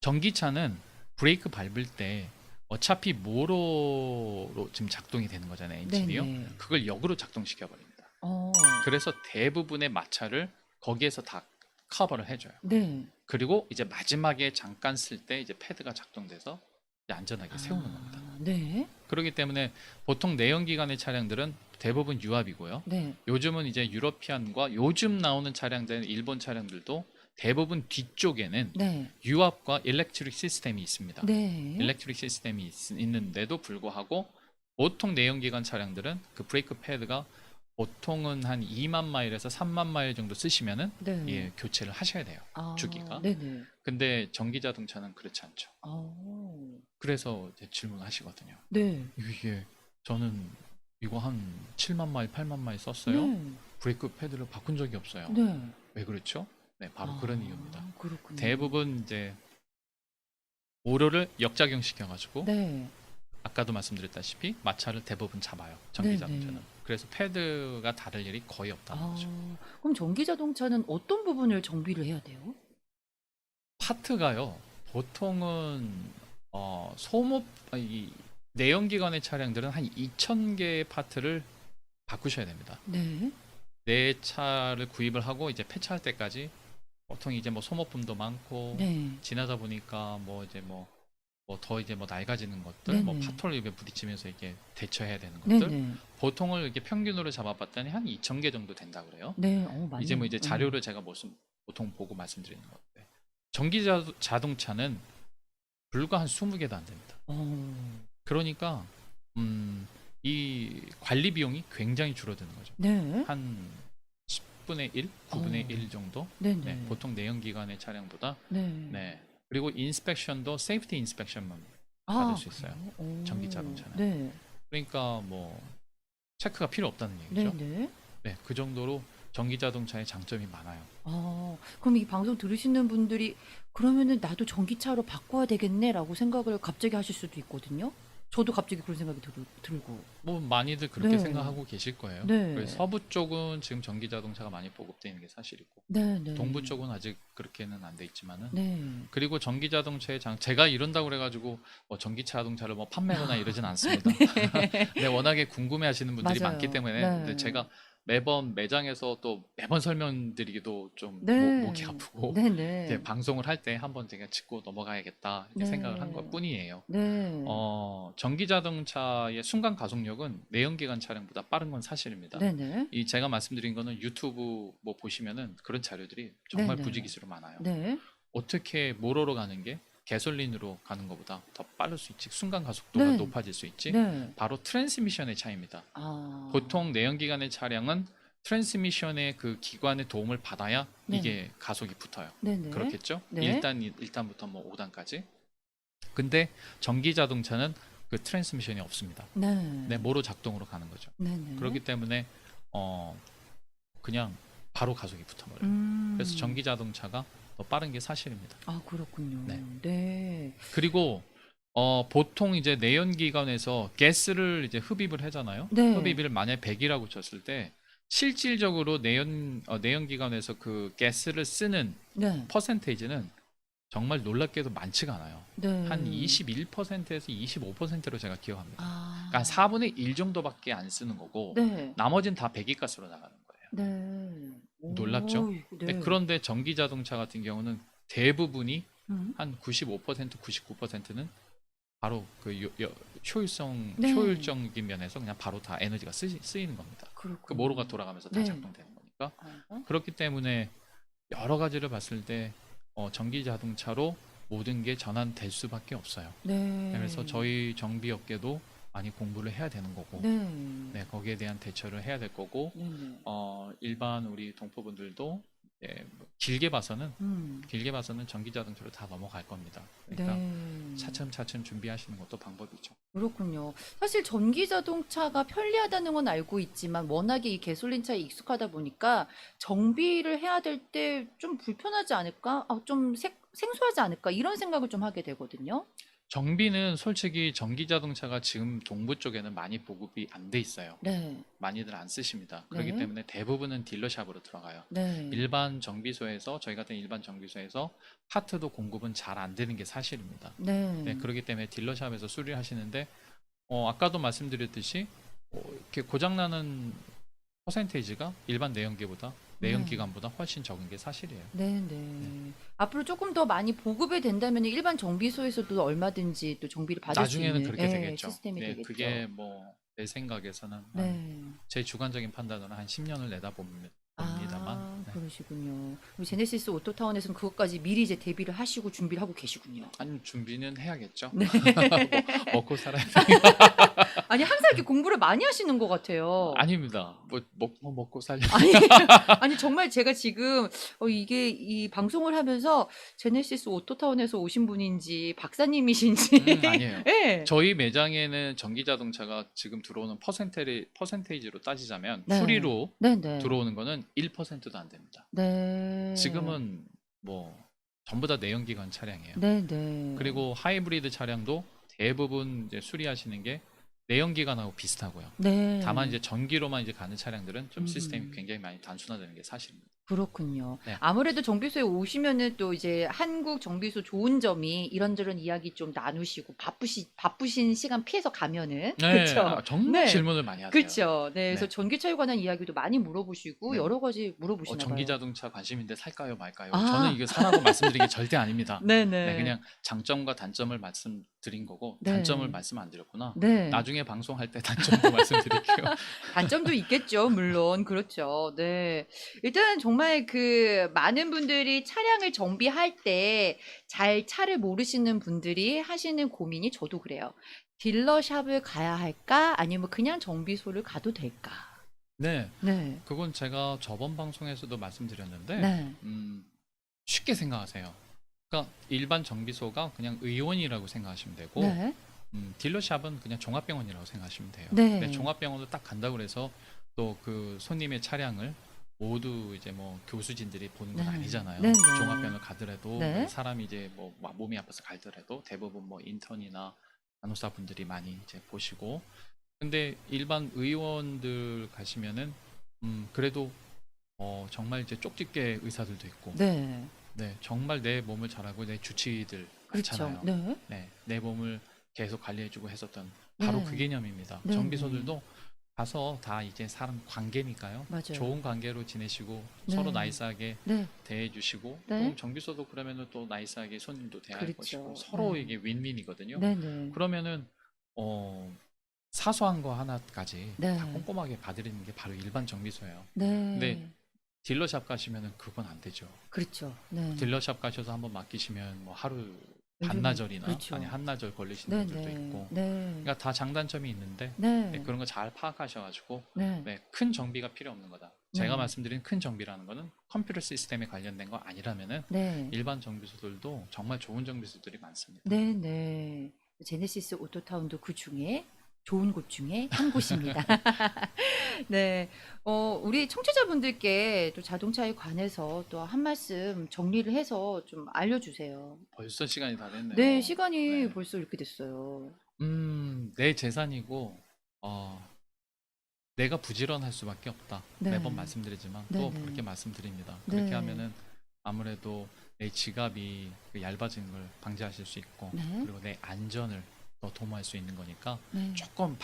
Speaker 2: 전기차는 브레이크 밟을 때 어차피 모로로 지금 작동이 되는 거잖아요, 엔진이요.
Speaker 1: 네.
Speaker 2: 그걸 역으로 작동시켜 버립니다.
Speaker 1: 어.
Speaker 2: 그래서 대부분의 마찰을 거기에서 다 커버를 해줘요.
Speaker 1: 네.
Speaker 2: 그리고 이제 마지막에 잠깐 쓸 때 이제 패드가 작동돼서 이제 안전하게 세우는 겁니다.
Speaker 1: 네.
Speaker 2: 그렇기 때문에 보통 내연기관의 차량들은 대부분 유압이고요.
Speaker 1: 네.
Speaker 2: 요즘은 이제 유러피안과 요즘 나오는 차량들은 일본 차량들도 대부분 뒤쪽에는
Speaker 1: 네.
Speaker 2: 유압과 일렉트릭 시스템이 있습니다.
Speaker 1: 네.
Speaker 2: 일렉트릭 시스템이 있는데도 불구하고 보통 내연기관 차량들은 그 브레이크 패드가 보통은 한 2만 마일에서 3만 마일 정도 쓰시면은
Speaker 1: 네.
Speaker 2: 예, 교체를 하셔야 돼요. 주기가.
Speaker 1: 네네.
Speaker 2: 근데 전기 자동차는 그렇지 않죠. 그래서 이제 질문하시거든요.
Speaker 1: 네.
Speaker 2: 이게 저는 이거 한 7만 마일, 8만 마일 썼어요.
Speaker 1: 네.
Speaker 2: 브레이크 패드를 바꾼 적이 없어요.
Speaker 1: 네.
Speaker 2: 왜 그렇죠? 네, 바로 그런 이유입니다.
Speaker 1: 그렇군요.
Speaker 2: 대부분 이제 오류를 역작용 시켜가지고
Speaker 1: 네.
Speaker 2: 아까도 말씀드렸다시피 마찰을 대부분 잡아요. 전기
Speaker 1: 네,
Speaker 2: 자동차는.
Speaker 1: 네.
Speaker 2: 그래서 패드가 다를 일이 거의 없다는 거죠.
Speaker 1: 그럼 전기 자동차는 어떤 부분을 정비를 해야 돼요?
Speaker 2: 파트가요. 보통은 이 내연기관의 차량들은 한 2,000개의 파트를 바꾸셔야 됩니다.
Speaker 1: 네.
Speaker 2: 내 차를 구입을 하고 이제 폐차할 때까지 보통 이제 뭐 소모품도 많고
Speaker 1: 네.
Speaker 2: 지나다 보니까 뭐 이제 더 이제 뭐 낡아지는 것들,
Speaker 1: 네네.
Speaker 2: 뭐 파토를 이렇게 부딪히면서 이렇게 대처해야 되는 것들,
Speaker 1: 네네.
Speaker 2: 보통을 이렇게 평균으로 잡아봤더니 한 2,000개 정도 된다 그래요.
Speaker 1: 네. 많네요.
Speaker 2: 이제 뭐 이제 자료를 제가 보통 보고 말씀드리는 건데 전기 자동차는 불과 한 20개도 안 됩니다. 그러니까 이 관리 비용이 굉장히 줄어드는 거죠.
Speaker 1: 네.
Speaker 2: 한 10분의 1, 9분의 1 정도.
Speaker 1: 네네.
Speaker 2: 네, 보통 내연기관의 차량보다.
Speaker 1: 네.
Speaker 2: 네. 그리고 인스펙션도 세이프티 인스펙션만 받을 수 있어요.
Speaker 1: 그래요?
Speaker 2: 전기 자동차는.
Speaker 1: 네.
Speaker 2: 그러니까 뭐 체크가 필요 없다는 얘기죠.
Speaker 1: 네네.
Speaker 2: 네, 그 정도로 전기 자동차의 장점이 많아요.
Speaker 1: 그럼 이 방송 들으시는 분들이 그러면은 나도 전기차로 바꿔야 되겠네라고 생각을 갑자기 하실 수도 있거든요. 저도 갑자기 그런 생각이 들고.
Speaker 2: 뭐 많이들 그렇게
Speaker 1: 네.
Speaker 2: 생각하고 계실 거예요.
Speaker 1: 네.
Speaker 2: 그래서 서부 쪽은 지금 전기 자동차가 많이 보급되어 있는 게 사실이고
Speaker 1: 네네.
Speaker 2: 동부 쪽은 아직 그렇게는 안 돼 있지만은
Speaker 1: 네.
Speaker 2: 그리고 전기 자동차의 제가 이런다고 그래가지고 뭐 전기 자동차를 뭐 판매하거나 이러진 않습니다. 네, 워낙에 궁금해하시는 분들이
Speaker 1: 맞아요.
Speaker 2: 많기 때문에
Speaker 1: 네.
Speaker 2: 근데 제가 매번 매장에서 또 매번 설명드리기도 좀
Speaker 1: 네.
Speaker 2: 목이 아프고
Speaker 1: 네네.
Speaker 2: 이제 방송을 할 때 한번 제가 짚고 넘어가야겠다 이렇게
Speaker 1: 네.
Speaker 2: 생각을 한 것뿐이에요.
Speaker 1: 네.
Speaker 2: 전기 자동차의 순간 가속력은 내연기관 차량보다 빠른 건 사실입니다.
Speaker 1: 네네.
Speaker 2: 이 제가 말씀드린 거는 유튜브 뭐 보시면은 그런 자료들이 정말
Speaker 1: 네네.
Speaker 2: 부지기수로 많아요.
Speaker 1: 네.
Speaker 2: 어떻게 모로로 가는 게 개솔린으로 가는 것보다 더 빠를 수 있지, 순간 가속도가
Speaker 1: 네.
Speaker 2: 높아질 수 있지.
Speaker 1: 네.
Speaker 2: 바로 트랜스미션의 차이입니다.
Speaker 1: 아.
Speaker 2: 보통 내연기관의 차량은 트랜스미션의 그 기관의 도움을 받아야
Speaker 1: 네.
Speaker 2: 이게 가속이 붙어요.
Speaker 1: 네네.
Speaker 2: 그렇겠죠?
Speaker 1: 네.
Speaker 2: 1단부터 뭐 5단까지. 근데 전기 자동차는 그 트랜스미션이 없습니다.
Speaker 1: 네.
Speaker 2: 네, 모로 작동으로 가는 거죠.
Speaker 1: 네네.
Speaker 2: 그렇기 때문에 그냥 바로 가속이 붙어버려요. 그래서 전기 자동차가 더 빠른 게 사실입니다.
Speaker 1: 그렇군요.
Speaker 2: 네.
Speaker 1: 네.
Speaker 2: 그리고 보통 이제 내연기관에서 가스를 이제 흡입을 하잖아요.
Speaker 1: 네.
Speaker 2: 흡입을 만약 100이라고 쳤을 때 실질적으로 내연기관에서 그 가스를 쓰는
Speaker 1: 네.
Speaker 2: 퍼센테이지는 정말 놀랍게도 많지가 않아요.
Speaker 1: 네.
Speaker 2: 한 21%에서 25%로 제가 기억합니다.
Speaker 1: 아.
Speaker 2: 그러니까 4분의 1 정도밖에 안 쓰는 거고
Speaker 1: 네.
Speaker 2: 나머지는 다 배기가스로 나가는 거예요.
Speaker 1: 네.
Speaker 2: 놀랍죠?
Speaker 1: 오,
Speaker 2: 네,
Speaker 1: 네.
Speaker 2: 그런데 전기 자동차 같은 경우는 대부분이
Speaker 1: 음.
Speaker 2: 한 95%, 99%는 바로 그
Speaker 1: 네.
Speaker 2: 효율적인 면에서 그냥 바로 다 에너지가 쓰이는 겁니다. 그
Speaker 1: 그렇군요.
Speaker 2: 모로가 돌아가면서 다
Speaker 1: 네.
Speaker 2: 작동되는 거니까.
Speaker 1: 어허.
Speaker 2: 그렇기 때문에 여러 가지를 봤을 때 전기 자동차로 모든 게 전환될 수밖에 없어요.
Speaker 1: 네.
Speaker 2: 그래서 저희 정비업계도 많이 공부를 해야 되는 거고,
Speaker 1: 네.
Speaker 2: 네, 거기에 대한 대처를 해야 될 거고,
Speaker 1: 네네.
Speaker 2: 일반 우리 동포분들도 길게 봐서는
Speaker 1: 음.
Speaker 2: 전기 자동차로 다 넘어갈 겁니다. 그러니까
Speaker 1: 네.
Speaker 2: 차츰차츰 준비하시는 것도 방법이죠.
Speaker 1: 그렇군요. 사실 전기 자동차가 편리하다는 건 알고 있지만 워낙에 이 가솔린차에 익숙하다 보니까 정비를 해야 될 때 좀 불편하지 않을까? 좀 생소하지 않을까? 이런 생각을 좀 하게 되거든요.
Speaker 2: 정비는 솔직히 전기 자동차가 지금 동부 쪽에는 많이 보급이 안 돼 있어요.
Speaker 1: 네.
Speaker 2: 많이들 안 쓰십니다. 그렇기
Speaker 1: 네.
Speaker 2: 때문에 대부분은 딜러샵으로 들어가요.
Speaker 1: 네.
Speaker 2: 일반 정비소에서 저희 같은 일반 정비소에서 파트도 공급은 잘 안 되는 게 사실입니다.
Speaker 1: 네.
Speaker 2: 네, 그렇기 때문에 딜러샵에서 수리를 하시는데 아까도 말씀드렸듯이 이렇게 고장나는 퍼센테이지가 일반 내연기보다 내연기관보다 훨씬 적은 게 사실이에요.
Speaker 1: 네, 네. 앞으로 조금 더 많이 보급이 된다면 일반 정비소에서도 얼마든지 또 정비를 받을 수
Speaker 2: 나중에는
Speaker 1: 있는
Speaker 2: 그렇게 되겠죠.
Speaker 1: 시스템이
Speaker 2: 네,
Speaker 1: 되겠죠.
Speaker 2: 그게 뭐 내 생각에서는
Speaker 1: 네.
Speaker 2: 제 주관적인 판단으로 한 10년을 내다봅니다만 네.
Speaker 1: 그러시군요. 우리 제네시스 오토타운에서는 그것까지 미리 이제 대비를 하시고 준비를 하고 계시군요.
Speaker 2: 아니 준비는 해야겠죠.
Speaker 1: 네.
Speaker 2: 먹고 살아야 돼.
Speaker 1: 아니 항상 이렇게 공부를 많이 하시는 것 같아요.
Speaker 2: 아닙니다. 뭐 먹고 살려.
Speaker 1: 아니, 아니 정말 제가 지금 이게 이 방송을 하면서 제네시스 오토타운에서 오신 분인지 박사님이신지
Speaker 2: 아니에요.
Speaker 1: 네.
Speaker 2: 저희 매장에는 전기 자동차가 지금 들어오는 퍼센테이지로 따지자면
Speaker 1: 네.
Speaker 2: 수리로
Speaker 1: 네, 네.
Speaker 2: 들어오는 거는 1%도 안 됩니다.
Speaker 1: 네.
Speaker 2: 지금은 뭐 전부 다 내연기관 차량이에요.
Speaker 1: 네, 네.
Speaker 2: 그리고 하이브리드 차량도 대부분 이제 수리하시는 게 내연기관하고 비슷하고요.
Speaker 1: 네.
Speaker 2: 다만 이제 전기로만 이제 가는 차량들은 좀
Speaker 1: 음.
Speaker 2: 시스템이 굉장히 많이 단순화되는 게 사실입니다.
Speaker 1: 그렇군요.
Speaker 2: 네.
Speaker 1: 아무래도 정비소에 오시면은 또 이제 한국 정비소 좋은 점이 이런저런 이야기 좀 나누시고 바쁘신 시간 피해서 가면은 그렇죠.
Speaker 2: 정말
Speaker 1: 네.
Speaker 2: 질문을 많이 하세요.
Speaker 1: 그렇죠. 네, 그래서
Speaker 2: 네.
Speaker 1: 전기차에 관한 이야기도 많이 물어보시고
Speaker 2: 네.
Speaker 1: 여러 가지 물어보시나
Speaker 2: 전기
Speaker 1: 봐요.
Speaker 2: 자동차 관심인데 살까요 말까요?
Speaker 1: 아.
Speaker 2: 저는 이거 사라고 말씀드리기 절대 아닙니다.
Speaker 1: 네네.
Speaker 2: 네, 그냥 장점과 단점을 말씀드린 거고
Speaker 1: 네.
Speaker 2: 단점을 말씀 안 드렸구나.
Speaker 1: 네.
Speaker 2: 나중에 방송할 때 단점도 말씀드릴게요.
Speaker 1: 단점도 있겠죠, 물론. 그렇죠. 네. 일단 정말 많은 분들이 차량을 정비할 때 잘 차를 모르시는 분들이 하시는 고민이 저도 그래요. 딜러샵을 가야 할까? 아니면 그냥 정비소를 가도 될까?
Speaker 2: 네,
Speaker 1: 네.
Speaker 2: 그건 제가 저번 방송에서도 말씀드렸는데
Speaker 1: 네.
Speaker 2: 쉽게 생각하세요. 그러니까 일반 정비소가 그냥 의원이라고 생각하시면 되고
Speaker 1: 네.
Speaker 2: 딜러샵은 그냥 종합병원이라고 생각하시면 돼요.
Speaker 1: 네.
Speaker 2: 근데 종합병원을 딱 간다고 해서 또 그 손님의 차량을 모두 이제 뭐 교수진들이 보는 건
Speaker 1: 네.
Speaker 2: 아니잖아요.
Speaker 1: 네, 네.
Speaker 2: 종합병원을 가더라도
Speaker 1: 네.
Speaker 2: 사람이 이제 뭐 몸이 아파서 가더라도 대부분 뭐 인턴이나 간호사 분들이 많이 이제 보시고 근데 일반 의원들 가시면은 그래도 정말 이제 쪽집게 의사들도 있고
Speaker 1: 네.
Speaker 2: 네 정말 내 몸을 잘 알고 내 주치의들
Speaker 1: 그렇죠.
Speaker 2: 많잖아요.
Speaker 1: 네.
Speaker 2: 네, 내 몸을 계속 관리해주고 했었던 바로
Speaker 1: 네.
Speaker 2: 그 개념입니다.
Speaker 1: 네,
Speaker 2: 정비소들도 가서 다 이제 사람 관계니까요.
Speaker 1: 맞아요.
Speaker 2: 좋은 관계로 지내시고
Speaker 1: 네.
Speaker 2: 서로 나이스하게
Speaker 1: 네.
Speaker 2: 대해주시고
Speaker 1: 네.
Speaker 2: 또 정비소도 그러면은 또 나이스하게 손님도 대할
Speaker 1: 그렇죠.
Speaker 2: 것이고 서로
Speaker 1: 네.
Speaker 2: 이게 윈윈이거든요.
Speaker 1: 네, 네.
Speaker 2: 그러면은 사소한 거 하나까지
Speaker 1: 네.
Speaker 2: 다 꼼꼼하게 봐드리는 게 바로 일반 정비소예요.
Speaker 1: 네.
Speaker 2: 근데 딜러샵 가시면은 그건 안 되죠.
Speaker 1: 그렇죠. 네.
Speaker 2: 딜러샵 가셔서 한번 맡기시면 뭐 하루
Speaker 1: 요즘은
Speaker 2: 반나절이나
Speaker 1: 그렇죠.
Speaker 2: 아니 한나절 걸리시는
Speaker 1: 네,
Speaker 2: 분들도
Speaker 1: 네.
Speaker 2: 있고
Speaker 1: 네.
Speaker 2: 그러니까 다 장단점이 있는데
Speaker 1: 네.
Speaker 2: 네, 그런 거 잘 파악하셔가지고
Speaker 1: 네.
Speaker 2: 네, 큰 정비가 필요 없는 거다. 제가
Speaker 1: 네.
Speaker 2: 말씀드린 큰 정비라는 거는 컴퓨터 시스템에 관련된 거 아니라면은
Speaker 1: 네.
Speaker 2: 일반 정비소들도 정말 좋은 정비소들이 많습니다.
Speaker 1: 네, 네. 제네시스 오토타운도 그 중에 좋은 곳 중에 한 곳입니다. 네. 우리 청취자분들께 또 자동차에 관해서 또 한 말씀 정리를 해서 좀 알려주세요.
Speaker 2: 벌써 시간이 다 됐네요.
Speaker 1: 네, 시간이
Speaker 2: 네.
Speaker 1: 벌써 이렇게 됐어요.
Speaker 2: 내 재산이고 내가 부지런할 수밖에 없다.
Speaker 1: 네.
Speaker 2: 매번 말씀드리지만
Speaker 1: 네,
Speaker 2: 또
Speaker 1: 네.
Speaker 2: 그렇게 말씀드립니다.
Speaker 1: 네.
Speaker 2: 그렇게 하면은 아무래도 내 지갑이 그 얇아지는 걸 방지하실 수 있고
Speaker 1: 네.
Speaker 2: 그리고 내 안전을 더 도모할 수 있는 거니까
Speaker 1: 네.
Speaker 2: 조금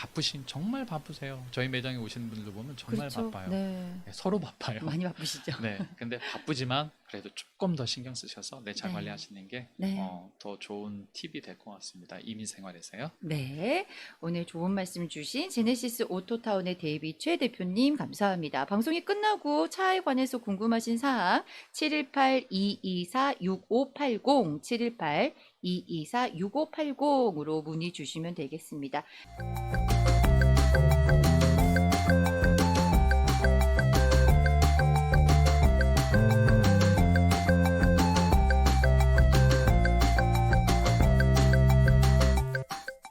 Speaker 2: 정말 바쁘세요. 저희 매장에 오시는 분들 보면 정말
Speaker 1: 그렇죠.
Speaker 2: 바빠요.
Speaker 1: 네.
Speaker 2: 네, 서로 바빠요.
Speaker 1: 많이 바쁘시죠?
Speaker 2: 네, 근데 바쁘지만 그래도 조금 더 신경 쓰셔서 내 차
Speaker 1: 네.
Speaker 2: 관리하시는 게
Speaker 1: 네.
Speaker 2: 더 좋은 팁이 될 것 같습니다. 이민 생활에서요.
Speaker 1: 네. 오늘 좋은 말씀 주신 제네시스 오토타운의 데이비 최 대표님 감사합니다. 방송이 끝나고 차에 관해서 궁금하신 사항 718-224-6580 718-224-6580으로 문의 주시면 되겠습니다.